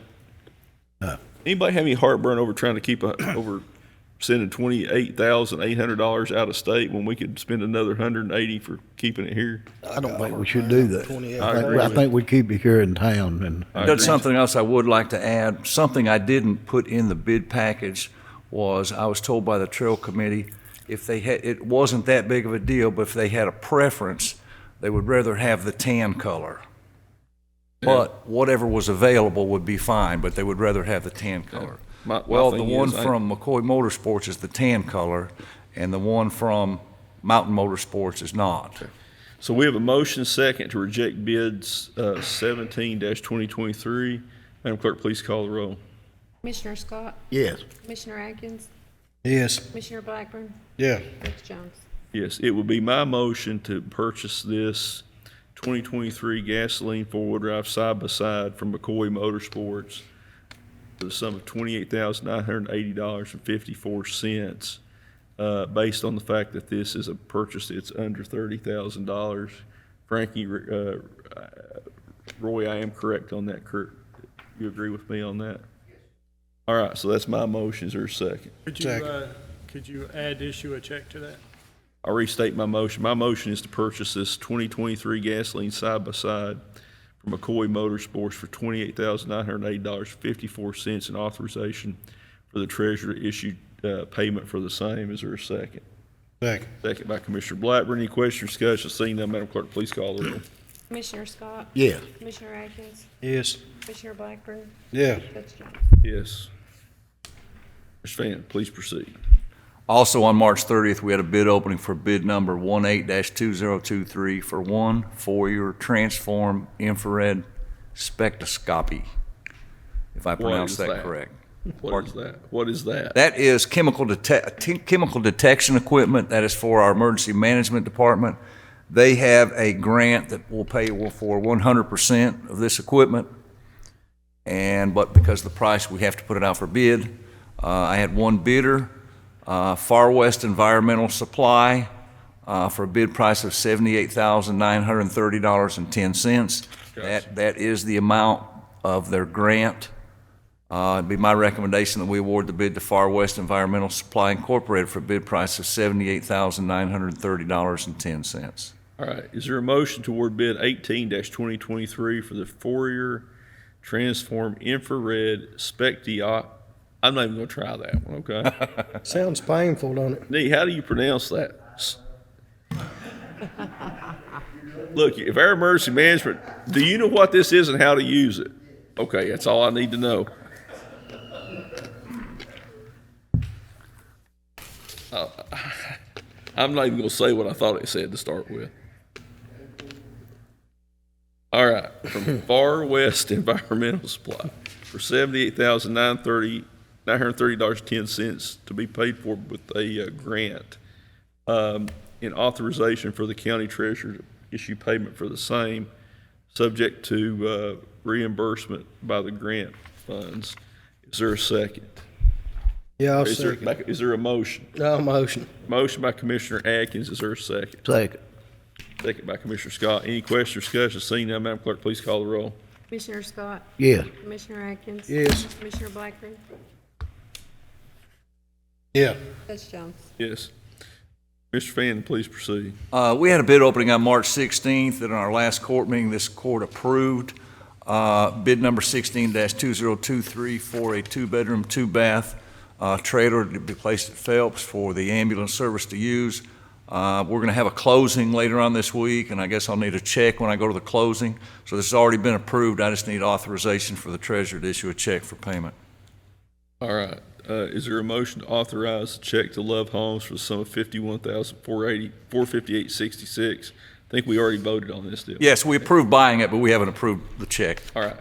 No. Anybody have any heartburn over trying to keep over sending $28,800 out of state when we could spend another $180 for keeping it here? I don't think we should do that. agree I with think we keep it here in town and. That's something else I would like to add. Something I didn't put in the bid package was I was told by the trail committee if they had, it wasn't that big of a deal, but if they had a preference, they would rather have the tan color. But whatever was available would be fine, but they would rather have the tan color. My Well, the thing one is, from McCoy Motorsports is the tan color, and the one from Mountain Motorsports is not. So we have a motion second to reject bids 17-2023. Madam Clerk, please call the roll. Commissioner Scott? Yes. Commissioner Atkins? Yes. Commissioner Blackburn? Yeah. Judge Jones? Yes, it would be my motion to purchase this 2023 gasoline four-wheel drive side-by-side from McCoy Motorsports for the sum of $28,980.54, based on the fact that this is a purchase that's under $30,000. Frankie, Roy, I am correct on that, Kurt? You agree with me on that? All right, so that's my motion. Is there a second? Could you issue a check to that? I'll restate my motion. My motion is to purchase this 2023 gasoline side-by-side from McCoy Motorsports for $28,980.54 and authorization for the treasurer to issue payment for the same. Is there a second? Second. Second by Commissioner Blackburn. Any question or discussion? Seeing none, Madam Clerk, please call the roll. Commissioner Scott? Yes. Commissioner Atkins? Yes. Commissioner Blackburn? Yeah. Judge Jones? Yes. Mr. Fan, please proceed. Also, on March 30th, we had a bid opening for bid number 18-2023 for one four-year transform infrared spectroscopy, if I pronounce that correct. What is that? What is that? That is chemical detection equipment. That is for our emergency management department. They have a grant that will pay for 100% of this equipment, but because of the price, we have to put it out for bid. I had one bidder, Far West Environmental Supply, for a bid price of $78,930.10. Gotcha. That is the amount of their grant. It'd be my recommendation that we award the bid to Far West Environmental Supply Incorporated for a bid price of $78,930.10. All right. Is there a motion to award bid 18-2023 for the four-year transform infrared spectio? I'm not even going to try that one, okay? Sounds painful, don't it? Nee, how do you pronounce that? Look, if our emergency management, do you know what this is and how to use it? Okay, that's all I need to know. I'm not even going to say what I thought it said to start with. All right, from Far West Environmental Supply for $78,930.10 to be paid for with a grant in authorization for the county treasurer to issue payment for the same, subject to reimbursement by the grant funds. Is there a second? Yeah, I'll Is second. is there a motion? No motion. Motion by Commissioner Atkins. Is there a second? Second. Second by Commissioner Scott. Any question or discussion? Seeing none, Madam Clerk, please call the roll. Commissioner Scott? Yes. Commissioner Atkins? Yes. Commissioner Blackburn? Yeah. Judge Jones? Yes. Mr. Fannin, please proceed. We had a bid opening on March 16th, and in our last court meeting, this court approved bid number 16-2023 for a two-bedroom, two-bath trailer to be placed at Phelps for the ambulance service to use. We're going to have a closing later on this week, and I guess I'll need a check when I go to the closing. So this has already been approved. I just need authorization for the treasurer to issue a check for payment. All right. Is there a motion to authorize the check to Love Homes for the sum of $51,458.66? I think we already voted on this deal. Yes, we approved buying it, but we haven't approved the check. All right.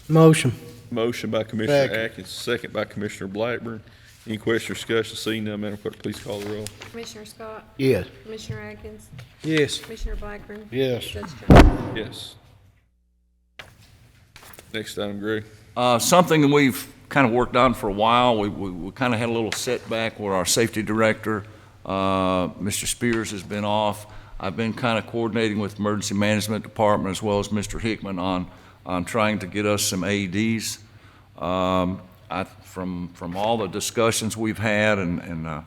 Motion. Motion by Commissioner Second. Atkins, second by Commissioner Blackburn. Any question or discussion? Seeing none, Madam Clerk, please call the roll. Commissioner Scott? Yes. Commissioner Atkins? Yes. Commissioner Blackburn? Yes. Judge Jones? Yes. Next item, Greg. Something that we've kind of worked on for a while. We kind of had a little setback where our safety director, Mr. Spears, has been off. I've been kind of coordinating with emergency management department as well as Mr. Hickman on on trying to get us some AEDs. From all the discussions we've had and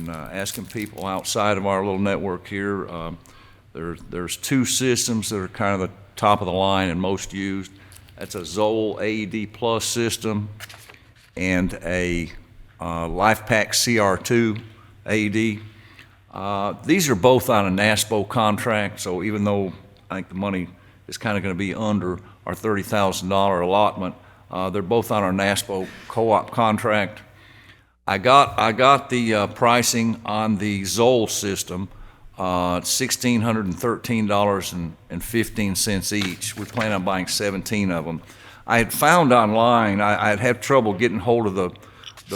asking people outside of our little network here, there's two systems that are kind of the top of the line and most used. That's a Zoll AED Plus system and a LifePak CR2 AED. These are both on a NASPO contract, so even though I think the money is kind of going to be under our $30,000 allotment, they're both on our NASPO co-op contract. I got the pricing on the Zoll system, $1,613.15 each. We plan on buying 17 of them. I had found online, I'd have trouble getting hold of the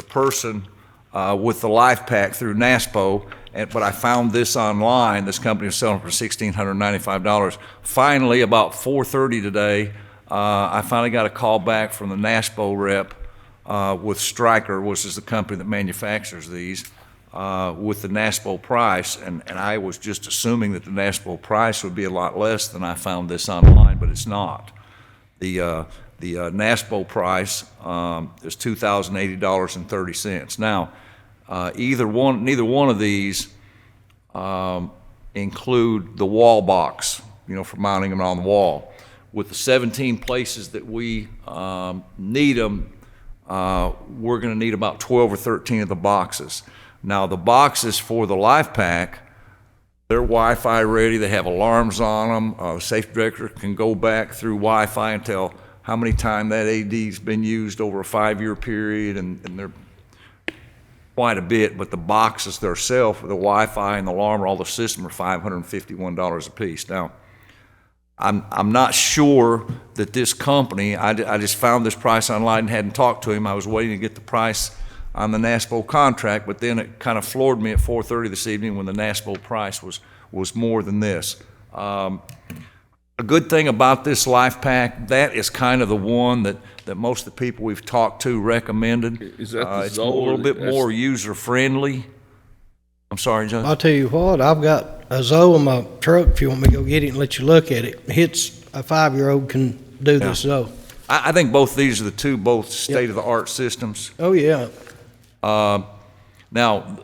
person with the LifePak through NASPO, but I found this online. This company was selling for $1,695. Finally, about 4:30 today, I finally got a call back from the NASPO rep with Stryker, which is the company that manufactures these, with the NASPO price, and I was just assuming that the NASPO price would be a lot less than I found this online, but it's not. The NASPO price is $2,080.30. Now, neither one of these include the wall box, for mounting them on the wall. With the 17 places that we need them, we're going to need about 12 or 13 of the boxes. Now, the boxes for the LifePak, they're Wi-Fi ready. They have alarms on them. The safety director can go back through Wi-Fi and tell how many times that AED's been used over a 5-year period, and they're quite a bit. But the boxes themselves, the Wi-Fi and the alarm, all the system, are $551 a piece. Now, I'm not sure that this company, I just found this price online and hadn't talked to him. I was waiting to get the price on the NASPO contract, but then it kind of floored me at 4:30 this evening when the NASPO price was more than this. A good thing about this LifePak, that is kind of the one that most of the people we've talked to recommended. Is that the it's Zoll a little bit that's- more user-friendly. I'm sorry, John? I'll tell you what, I've got a Zoe in my truck if you want me to go get it and let you look at it. Hits a 5-year-old can do this Zoe. I think both these are both state-of-the-art systems. Oh, yeah. Now,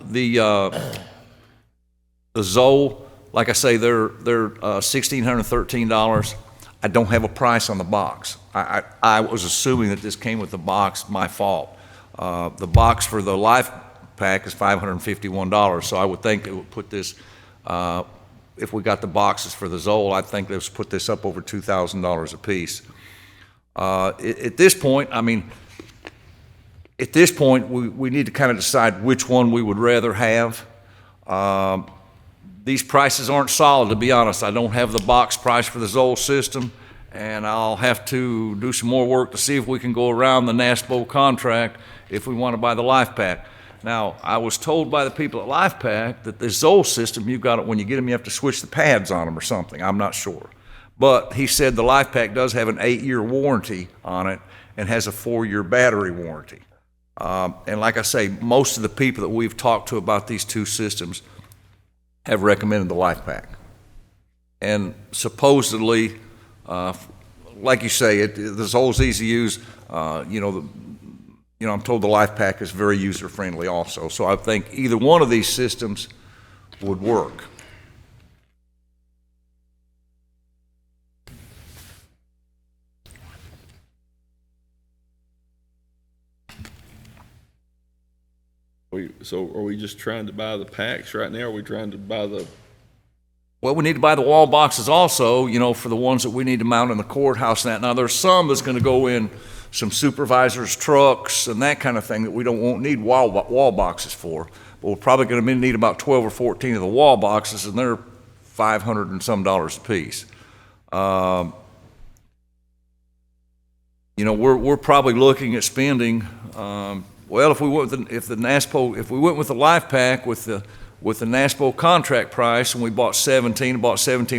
the Zoll, like I say, they're $1,613. I don't have a price on the box. I was assuming that this came with the box, my fault. The box for the LifePak is $551, so I would think it would put this, if we got the boxes for the Zoll, I think they would put this up over $2,000 a piece. At this point, we need to kind of decide which one we would rather have. These prices aren't solid, to be honest. I don't have the box price for the Zoll system, and I'll have to do some more work to see if we can go around the NASPO contract if we want to buy the LifePak. Now, I was told by the people at LifePak that the Zoll system, when you get them, you have to switch the pads on them or something. I'm not sure. But he said the LifePak does have an 8-year warranty on it and has a 4-year battery warranty. And like I say, most of the people that we've talked to about these two systems have recommended the LifePak. And supposedly, like you say, the Zoll's easy to use. I'm told the LifePak is very user-friendly also. So I think either one of these systems would work. So are we just trying to buy the packs right now, or are we trying to buy the... Well, we need to buy the wall boxes also, for the ones that we need to mount in the courthouse and that. Now, there's some that's going to go in some supervisors' trucks and that kind of thing that we won't need wall boxes for. But we're probably going to need about 12 or 14 of the wall boxes, and they're $500 and some a piece. We're probably looking at spending... if we went with the LifePak with the NASPO contract price, and we bought 17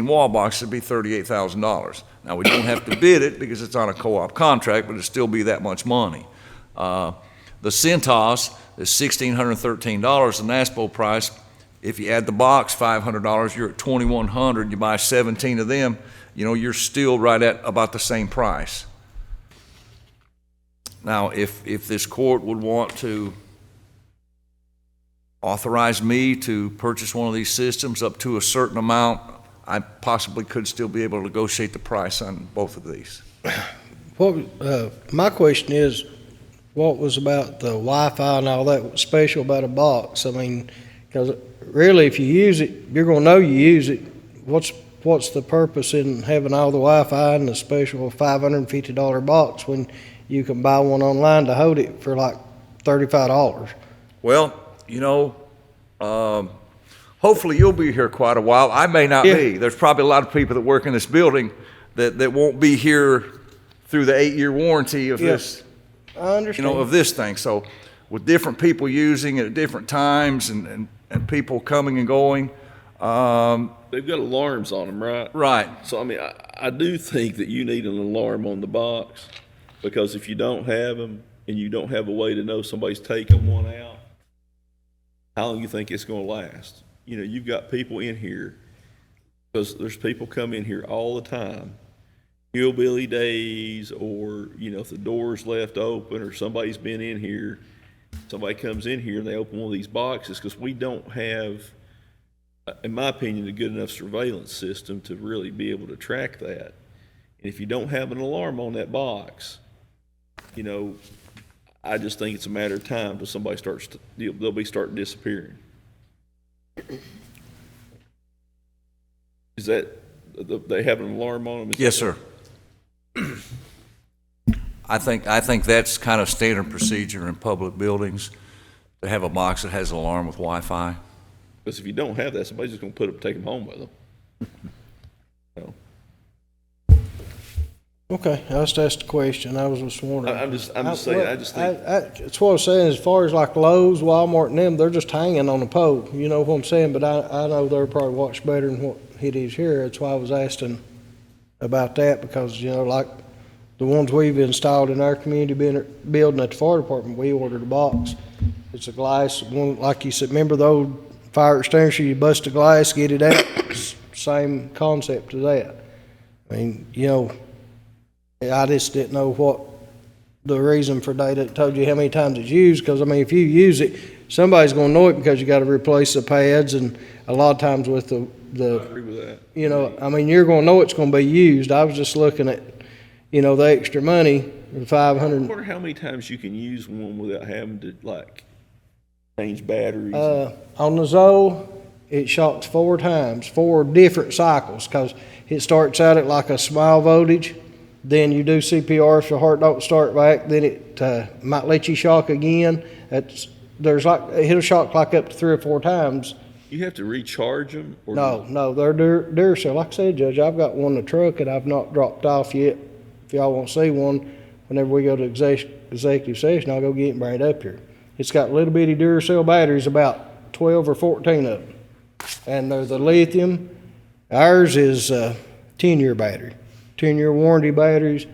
wall boxes, it'd be $38,000. Now, we don't have to bid it because it's on a co-op contract, but it'd still be that much money. The Cintas is $1,613, the NASPO price. If you add the box, $500, you're at $2,100. You buy 17 of them, you're still right at about the same price. Now, if this court would want to authorize me to purchase one of these systems up to a certain amount, I possibly could still be able to negotiate the price on both of these. My question is, what was about the Wi-Fi and all that special about a box? I mean, because really, if you use it, you're going to know you use it. What's the purpose in having all the Wi-Fi and the special $550 box when you can buy one online to hold it for like $35? Well, hopefully you'll be here quite a while. I may not be. There's probably a lot of people that work in this building that won't be here through the 8-year warranty of this. I understand. Of this thing. So with different people using it at different times and people coming and going. They've got alarms on them, right? Right. So, I mean, I do think that you need an alarm on the box, because if you don't have them and you don't have a way to know somebody's taking one out, how long do you think it's going to last? You've got people in here, because there's people come in here all the time, hillbilly days, or, if the door's left open or somebody's been in here, somebody comes in here and they open one of these boxes, because we don't have, in my opinion, a good enough surveillance system to really be able to track that. And if you don't have an alarm on that box, I just think it's a matter of time till somebody they'll be starting disappearing. Is that, they have an alarm on them? Yes, sir. I think that's kind of standard procedure in public buildings, to have a box that has an alarm with Wi-Fi. Because if you don't have that, somebody's just going to take them home with them. Okay, I just asked a question. I was just wondering. I'm just saying. I just think it's what I'm saying. As far as like Lowe's, Walmart, and them, they're just hanging on a pole. You know what I'm saying? But I know they're probably watched better than what it is here. That's why I was asking about that, because like the ones we've installed in our community building at the fire department, we ordered a box. It's a glass one, like you said. Remember the old fire extinguisher? You bust a glass, get it out. Same concept to that. I mean, I just didn't know what the reason for data told you how many times it's used, because, I mean, if you use it, somebody's going to know it, because you got to replace the pads, and a lot of times with the I agree with that. I mean, you're going to know it's going to be used. I was just looking at, the extra money, the $500. I wonder how many times you can use one without having to, change batteries. On the Zoe, it shocks 4 times, 4 different cycles, because it starts out at like a small voltage. Then you do CPR if your heart don't start back. Then it might let you shock again. It'll shock like up to 3 or 4 times. You have to recharge them? Or No, they're Duracell. Like I said, Judge, I've got one in the truck that I've not dropped off yet. If y'all want to see one, whenever we go to executive session, I'll go get it and bring it up here. It's got little bitty Duracell batteries, about 12 or 14 of them. And they're the lithium. Ours is a 10-year battery. 10-year warranty batteries.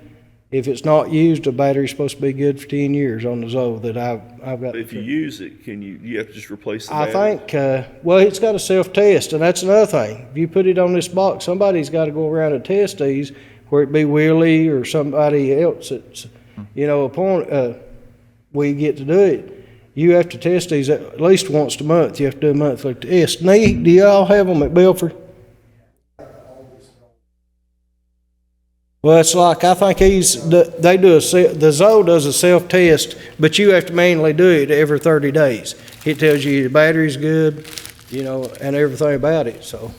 If it's not used, the battery's supposed to be good for 10 years on the Zoe that I've got. But if you use it, you have to just replace the battery? battery? I think, it's got a self-test, and that's another thing. If you put it on this box, somebody's got to go around and test these, where it be Willie or somebody else that's, upon we get to do it. You have to test these at least once a month. You have to do a monthly test. Do y'all have them at Belford? Well, it's like, I think the Zoe does a self-test, but you have to manually do it every 30 days. It tells you the battery's good, and everything about it. So,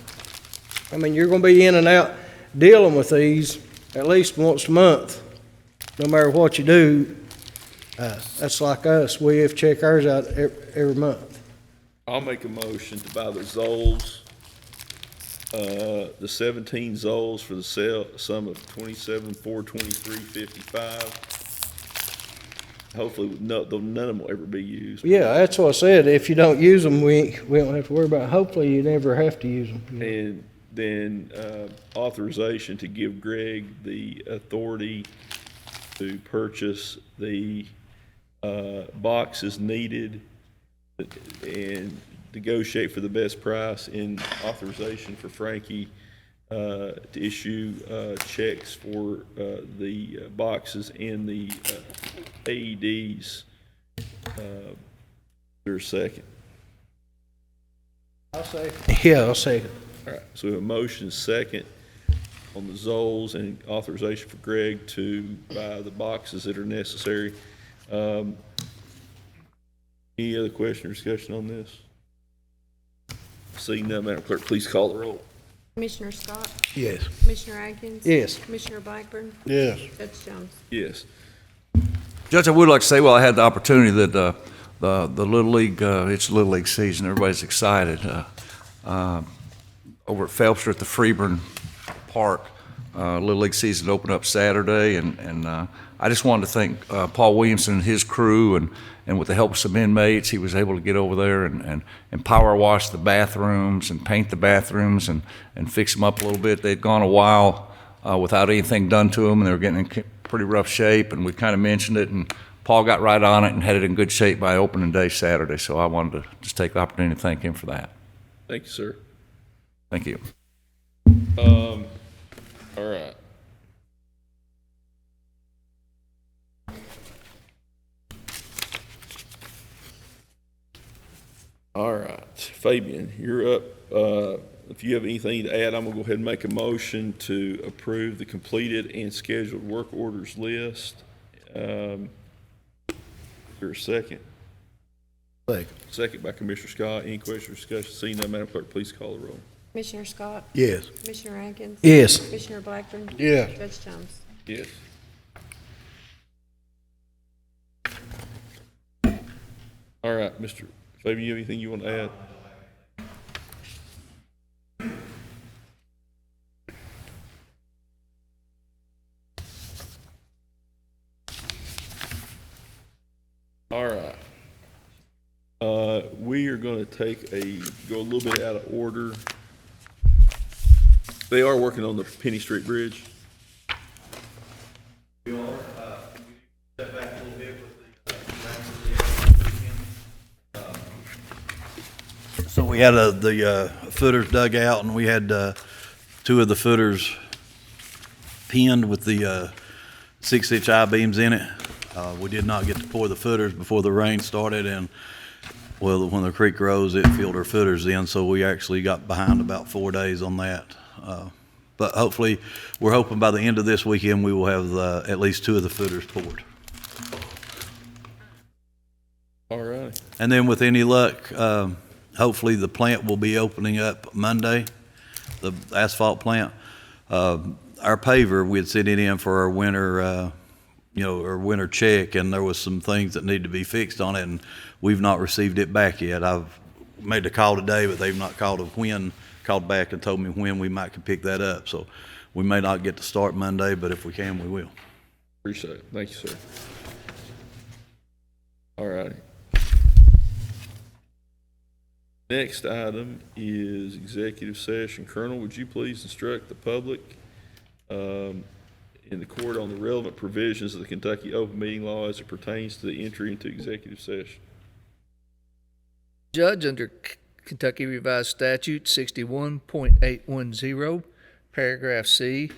I mean, you're going to be in and out dealing with these at least once a month, no matter what you do. That's like us. We have to check ours out every month. I'll make a motion to buy the Zoles, the 17 Zoles for the sum of $27,423.55. Hopefully, none of them will ever be used. Yeah, that's what I said. If you don't use them, we don't have to worry about it. Hopefully, you never have to use them. And then authorization to give Greg the authority to purchase the boxes needed and negotiate for the best price, and authorization for Frankie to issue checks for the boxes and the AEDs. There's a second. Yeah, I'll second. All right, so we have a motion second on the Zoles and authorization for Greg to buy the boxes that are necessary. Any other question or discussion on this? Seeing none, Madam Clerk, please call the roll. Commissioner Scott? Yes. Commissioner Atkins? Yes. Commissioner Blackburn? Yes. Judge Jones? Yes. Judge, I would like to say, well, I had the opportunity that the Little League, it's Little League season, everybody's excited. Over at Phelpster at the Freeburn Park, Little League season opened up Saturday, and I just wanted to thank Paul Williamson and his crew, and with the help of some inmates, he was able to get over there and power wash the bathrooms and paint the bathrooms and fix them up a little bit. They'd gone a while without anything done to them, and they were getting in pretty rough shape, and we kind of mentioned it, and Paul got right on it and had it in good shape by opening day Saturday, so I wanted to just take the opportunity to thank him for that. Thank you, sir. Thank you. All right. All right, Fabian, you're up. If you have anything to add, I'm gonna go ahead and make a motion to approve the completed and scheduled work orders list. Is there a second? Second. Second by Commissioner Scott. Any question or discussion? Seeing none, Madam Clerk, please call the roll. Commissioner Scott? Yes. Commissioner Atkins? Yes. Commissioner Blackburn? Yes. Judge Jones? Yes. All right, Mr. Fabian, you have anything you want to add? All right. We are going to go a little bit out of order. They are working on the Penny Street Bridge. We are. Step back a little bit with the. So we had the footers dug out, and we had two of the footers pinned with the 6-inch I-beams in it. We did not get to pour the footers before the rain started, and well, when the creek rose, it filled our footers in, so we actually got behind about 4 days on that. But hopefully, we're hoping by the end of this weekend, we will have at least 2 of the footers poured. All right. And then with any luck, hopefully the plant will be opening up Monday, the asphalt plant. Our paver, we had sent it in for our winter, our winter check, and there was some things that need to be fixed on it, and we've not received it back yet. I've made a call today, but they've not called back and told me when we might can pick that up. So we may not get to start Monday, but if we can, we will. Appreciate it. Thank you, sir. All righty. Next item is executive session. Colonel, would you please instruct the public in the court on the relevant provisions of the Kentucky Open Meeting Law as it pertains to the entry into executive session? Judge, under Kentucky Revised Statute 61.810, paragraph C,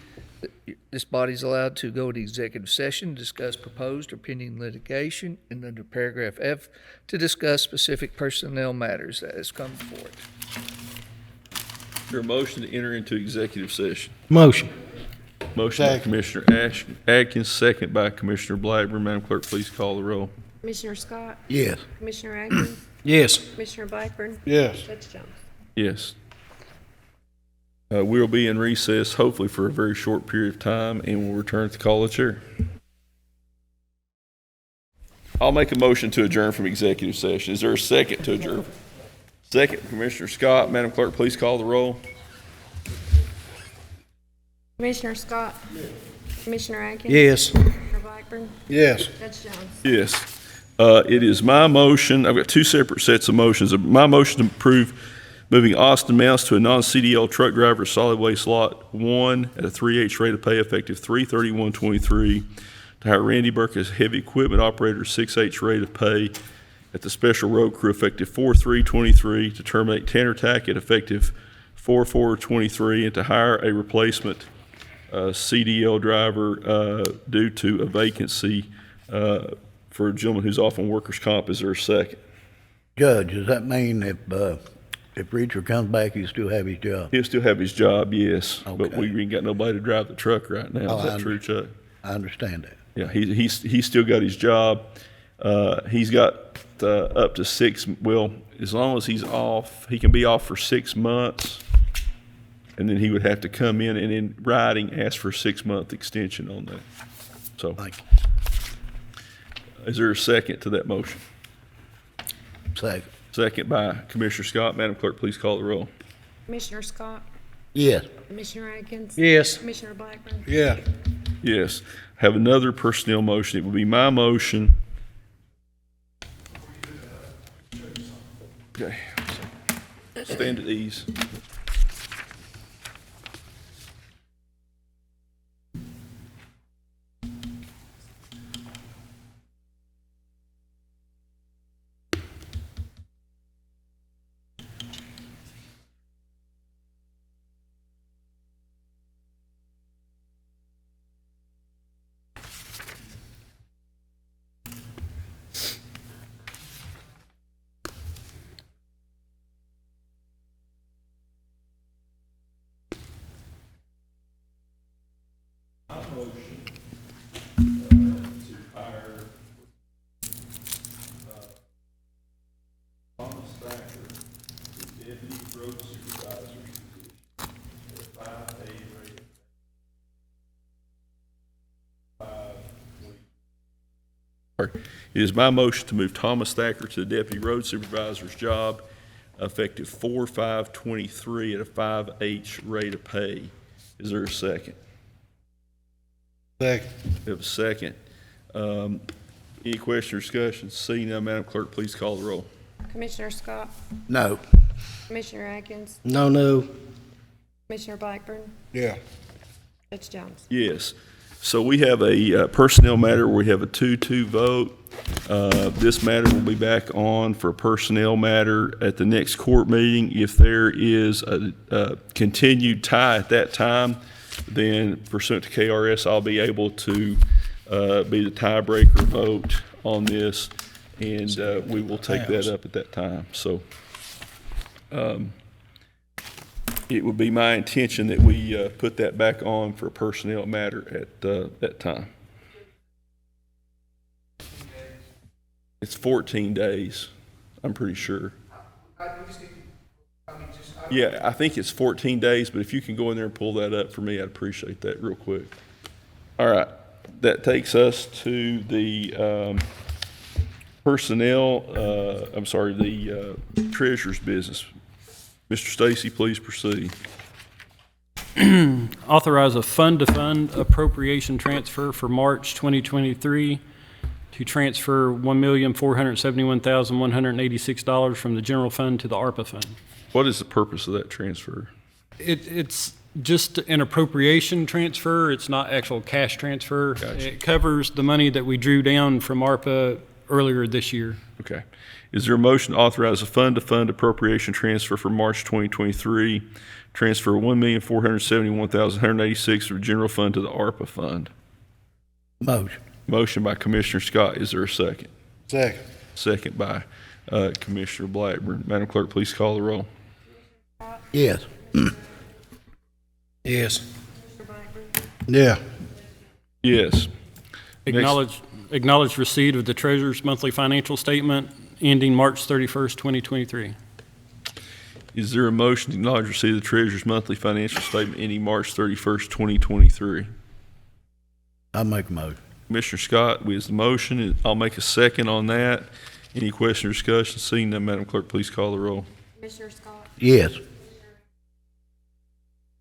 this body is allowed to go to executive session to discuss proposed or pending litigation, and under paragraph F, to discuss specific personnel matters that has come before it. Is there a motion to enter into executive session? Motion. Motion by Commissioner Atkins, second by Commissioner Blackburn. Madam Clerk, please call the roll. Commissioner Scott? Yes. Commissioner Atkins? Yes. Commissioner Blackburn? Yes. Judge Jones? Yes. We'll be in recess, hopefully for a very short period of time, and we'll return to call the chair. I'll make a motion to adjourn from executive session. Is there a second to adjourn? Second, Commissioner Scott. Madam Clerk, please call the roll. Commissioner Scott? Commissioner Atkins? Yes. Commissioner Blackburn? Yes. Judge Jones? Yes. It is my motion. I've got two separate sets of motions. My motion to approve moving Austin Mouse to a non-CDL truck driver, solid waste lot 1 at a 3H rate of pay effective 3/31/23. To hire Randy Burke as heavy equipment operator, 6H rate of pay at the special road crew effective 4/3/23. To terminate Tanner Tackett effective 4/4/23, and to hire a replacement CDL driver due to a vacancy for a gentleman who's off on workers' comp. Is there a second? Judge, does that mean if Reacher comes back, he still have his job? He'll still have his job, yes, but Okay. we ain't got nobody to drive the truck right now. Oh, Is that true, Chuck? I understand that. Yeah, he's still got his job. He's got up to as long as he's off, he can be off for 6 months, and then he would have to come in and in writing ask for a 6-month extension on that. So, Thank you. is there a second to that motion? Second. Second by Commissioner Scott. Madam Clerk, please call the roll. Commissioner Scott? Yes. Commissioner Atkins? Yes. Commissioner Blackburn? Yeah. Yes. Have another personnel motion. It would be my motion. Okay. Stand at ease. It is my motion to move Thomas Thacker to the Deputy Road Supervisor's job effective 4/5/23 at a 5H rate of pay. Is there a second? Second. We have a second. Any question or discussion? Seeing none, Madam Clerk, please call the roll. Commissioner Scott? No. Commissioner Atkins? No. Commissioner Blackburn? Yeah. Judge Jones? Yes. So we have a personnel matter where we have a 2-2 vote. This matter will be back on for a personnel matter at the next court meeting. If there is a continued tie at that time, then pursuant to KRS, I'll be able to be the tiebreaker vote on this, and we will take that up at that time. So it would be my intention that we put that back on for a personnel matter at that time. It's 14 days, I'm pretty sure. Yeah, I think it's 14 days, but if you can go in there and pull that up for me, I'd appreciate that real quick. All right, that takes us to the personnel, the treasurer's business. Mr. Stacy, please proceed. Authorize a fund-to-fund appropriation transfer for March 2023 to transfer $1,471,186 from the general fund to the ARPA fund. What is the purpose of that transfer? It's just an appropriation transfer. It's not actual cash transfer. Gotcha. It covers the money that we drew down from ARPA earlier this year. Okay. Is there a motion to authorize a fund-to-fund appropriation transfer for March 2023, transfer $1,471,186 from the general fund to the ARPA fund? Motion. Motion by Commissioner Scott. Is there a second? Second. Second by Commissioner Blackburn. Madam Clerk, please call the roll. Yes. Yes. Yeah. Yes. Acknowledge receipt of the treasurer's monthly financial statement ending March 31st, 2023. Is there a motion to acknowledge receipt of the treasurer's monthly financial statement ending March 31st, 2023? I'll make a motion. Commissioner Scott with the motion. I'll make a second on that. Any question or discussion? Seeing none, Madam Clerk, please call the roll. Commissioner Scott? Yes.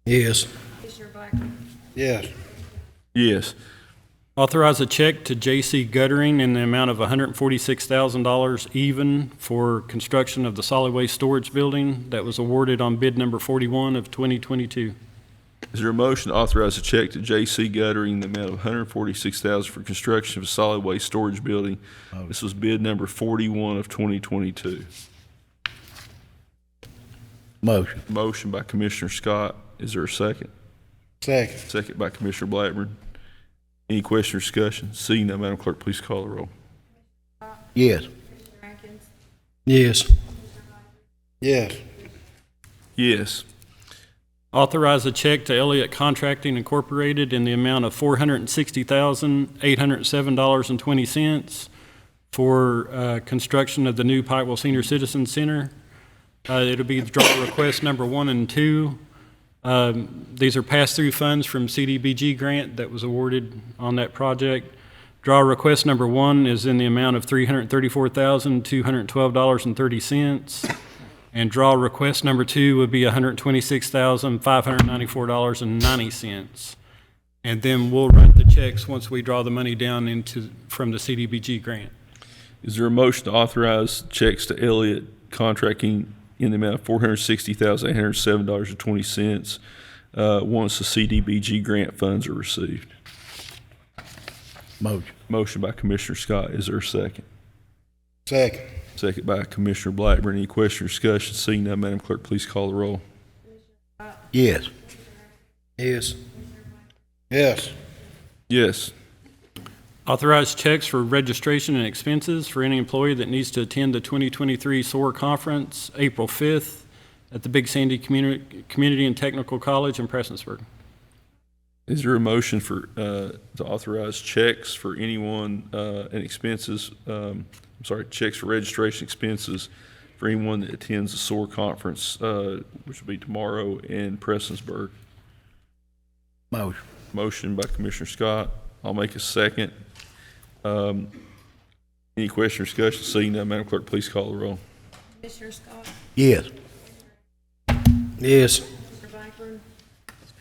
Yes. Commissioner Blackburn? Yes. Yes. Authorize a check to J.C. Guttering in the amount of $146,000 even for construction of the solid waste storage building that was awarded on bid number 41 of 2022. Is there a motion to authorize a check to J.C. Guttering in the amount of $146,000 for construction of a solid waste storage building? This was bid number 41 of 2022. Motion. Motion by Commissioner Scott. Is there a second? Second. Second by Commissioner Blackburn. Any question or discussion? Seeing none, Madam Clerk, please call the roll. Yes. Yes. Yes. Yes. Authorize a check to Elliott Contracting Incorporated in the amount of $460,807.20 for construction of the new Pikeville Senior Citizen Center. It'll be draw request number 1 and 2. These are pass-through funds from CDBG grant that was awarded on that project. Draw request number 1 is in the amount of $334,212.30. And draw request number 2 would be $126,594.90. And then we'll write the checks once we draw the money down from the CDBG grant. Is there a motion to authorize checks to Elliott Contracting in the amount of $460,807.20 once the CDBG grant funds are received? Motion. Motion by Commissioner Scott. Is there a second? Second. Second by Commissioner Blackburn. Any question or discussion? Seeing none, Madam Clerk, please call the roll. Yes. Yes. Yes. Yes. Authorize checks for registration and expenses for any employee that needs to attend the 2023 SOAR Conference, April 5th, at the Big Sandy Community and Technical College in Prestonsburg. Is there a motion for to authorize checks for anyone and expenses? Checks for registration expenses for anyone that attends the SOAR conference, which will be tomorrow in Prestonsburg. Motion. Motion by Commissioner Scott. I'll make a second. Any question or discussion? Seeing none, Madam Clerk, please call the roll. Commissioner Scott? Yes. Yes. Commissioner Blackburn?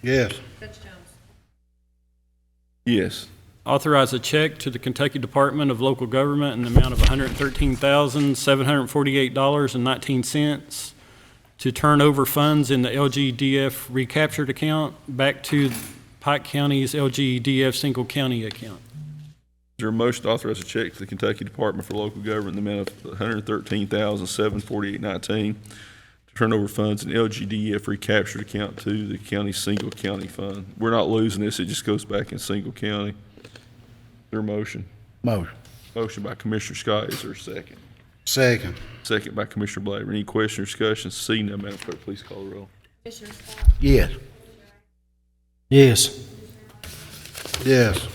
Yes. Judge Jones? Yes. Authorize a check to the Kentucky Department of Local Government in the amount of $113,748.19 to turn over funds in the LGDF recaptured account back to Pike County's LGDF single county account. Is there a motion to authorize a check to the Kentucky Department for Local Government in the amount of $113,748.19 to turn over funds in LGDF recaptured account to the county's single county fund? We're not losing this. It just goes back in single county. Is there a motion? Motion. Motion by Commissioner Scott. Is there a second? Second. Second by Commissioner Blackburn. Any question or discussion? Seeing none, Madam Clerk, please call the roll. Commissioner Scott? Yes. Yes. Yes.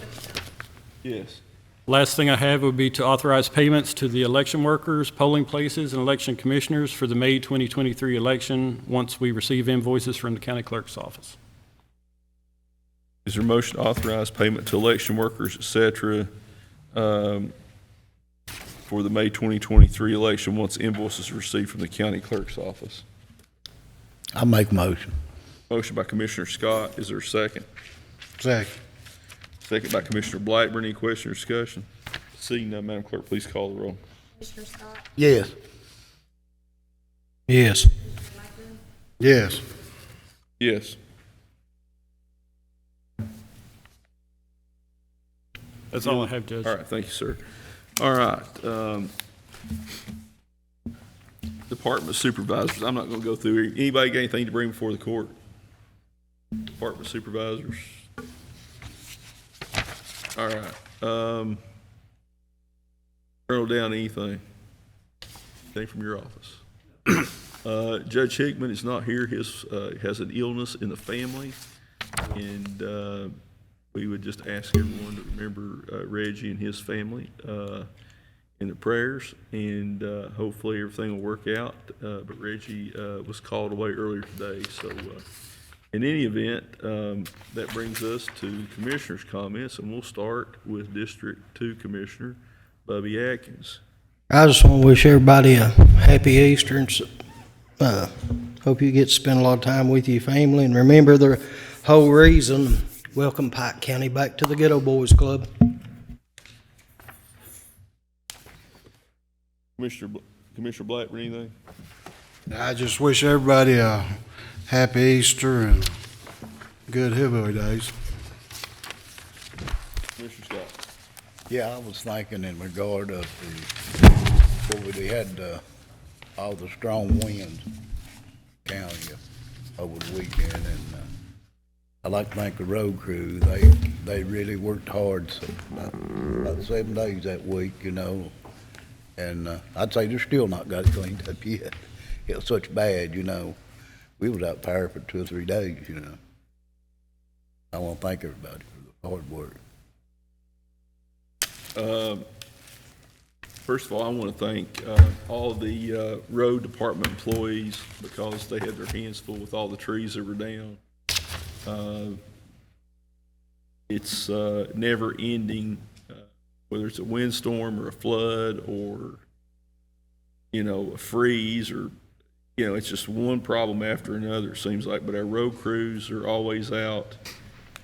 Yes. Last thing I have would be to authorize payments to the election workers, polling places, and election commissioners for the May 2023 election once we receive invoices from the county clerk's office. Is there a motion to authorize payment to election workers, et cetera, for the May 2023 election once invoices are received from the county clerk's office? I make motion. Motion by Commissioner Scott. Is there a second? Second. Second by Commissioner Blackburn. Any question or discussion? Seeing none, Madam Clerk, please call the roll. Commissioner Scott? Yes. Yes. Blackburn? Yes. Yes. That's all I have, Judge. All right, thank you, sir. All right. Department supervisors, I'm not going to go through here. Anybody got anything to bring before the court? Department supervisors. All right. Journal down anything. Anything from your office. Judge Hickman is not here. His has an illness in the family, and we would just ask everyone to remember Reggie and his family in the prayers, and hopefully everything will work out. But Reggie was called away earlier today, so in any event, that brings us to commissioners' comments, and we'll start with District 2 Commissioner Bubby Atkins. I just want to wish everybody a happy Easter and hope you get to spend a lot of time with your family. And remember the whole reason, welcome Pike County back to the Ghetto Boys Club. Commissioner Blackburn, anything? I just wish everybody a happy Easter and good Hillbilly Days. Commissioner Scott. Yeah, I was thinking in regard of we had all the strong winds County over the weekend, and I'd like to thank the road crew. They really worked hard, so about 7 days that week, you know. And I'd say they're still not got it cleaned up yet. It was such bad, you know. We was out there for 2 or 3 days, you know. I want to thank everybody for the hard work. First of all, I want to thank all the road department employees because they had their hands full with all the trees that were down. It's never ending, whether it's a windstorm or a flood or, you know, a freeze or, you know, it's just one problem after another, it seems like. But our road crews are always out.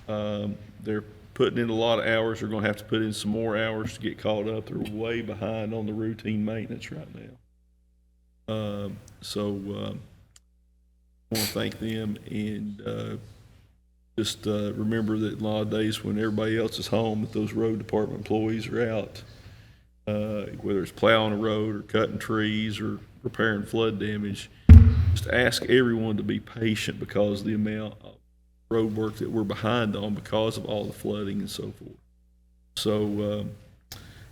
They're putting in a lot of hours. They're going to have to put in some more hours to get caught up. They're way behind on the routine maintenance right now. So I want to thank them and just remember that a lot of days when everybody else is home, that those road department employees are out, whether it's plowing a road or cutting trees or repairing flood damage. Just ask everyone to be patient because of the amount of road work that we're behind on because of all the flooding and so forth. So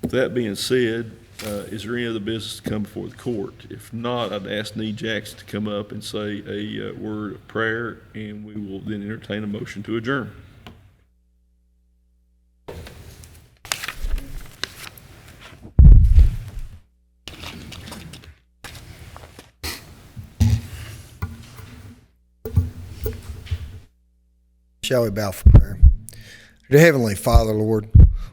with that being said, is there any other business to come before the court? If not, I'd ask Nee Jackson to come up and say a word of prayer, and we will then entertain a motion to adjourn. Shall we bow for prayer? Dear Heavenly Father, Lord,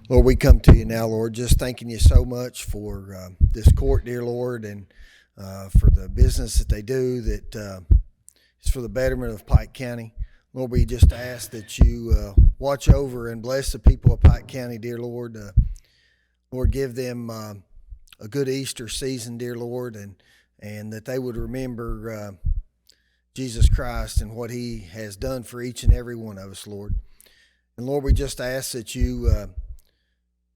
we come to you now, Lord, just thanking you so much for this court, dear Lord, and for the business that they do that is for the betterment of Pike County. Lord, we just ask that you watch over and bless the people of Pike County, dear Lord. Lord, give them a good Easter season, dear Lord, and that they would remember Jesus Christ and what he has done for each and every one of us, Lord. And Lord, we just ask that you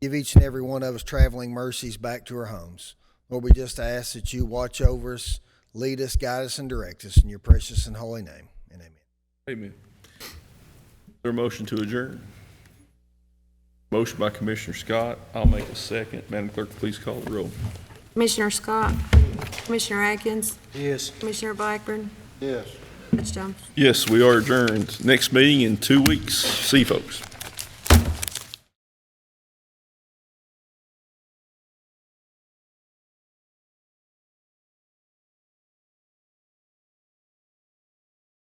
give each and every one of us traveling mercies back to our homes. Lord, we just ask that you watch over us, lead us, guide us, and direct us in your precious and holy name. And amen. Amen. Is there a motion to adjourn? Motion by Commissioner Scott. I'll make a second. Madam Clerk, please call the roll. Commissioner Scott? Commissioner Atkins? Yes. Commissioner Blackburn? Yes. Judge Jones? Yes, we are adjourned. Next meeting in 2 weeks. See you, folks.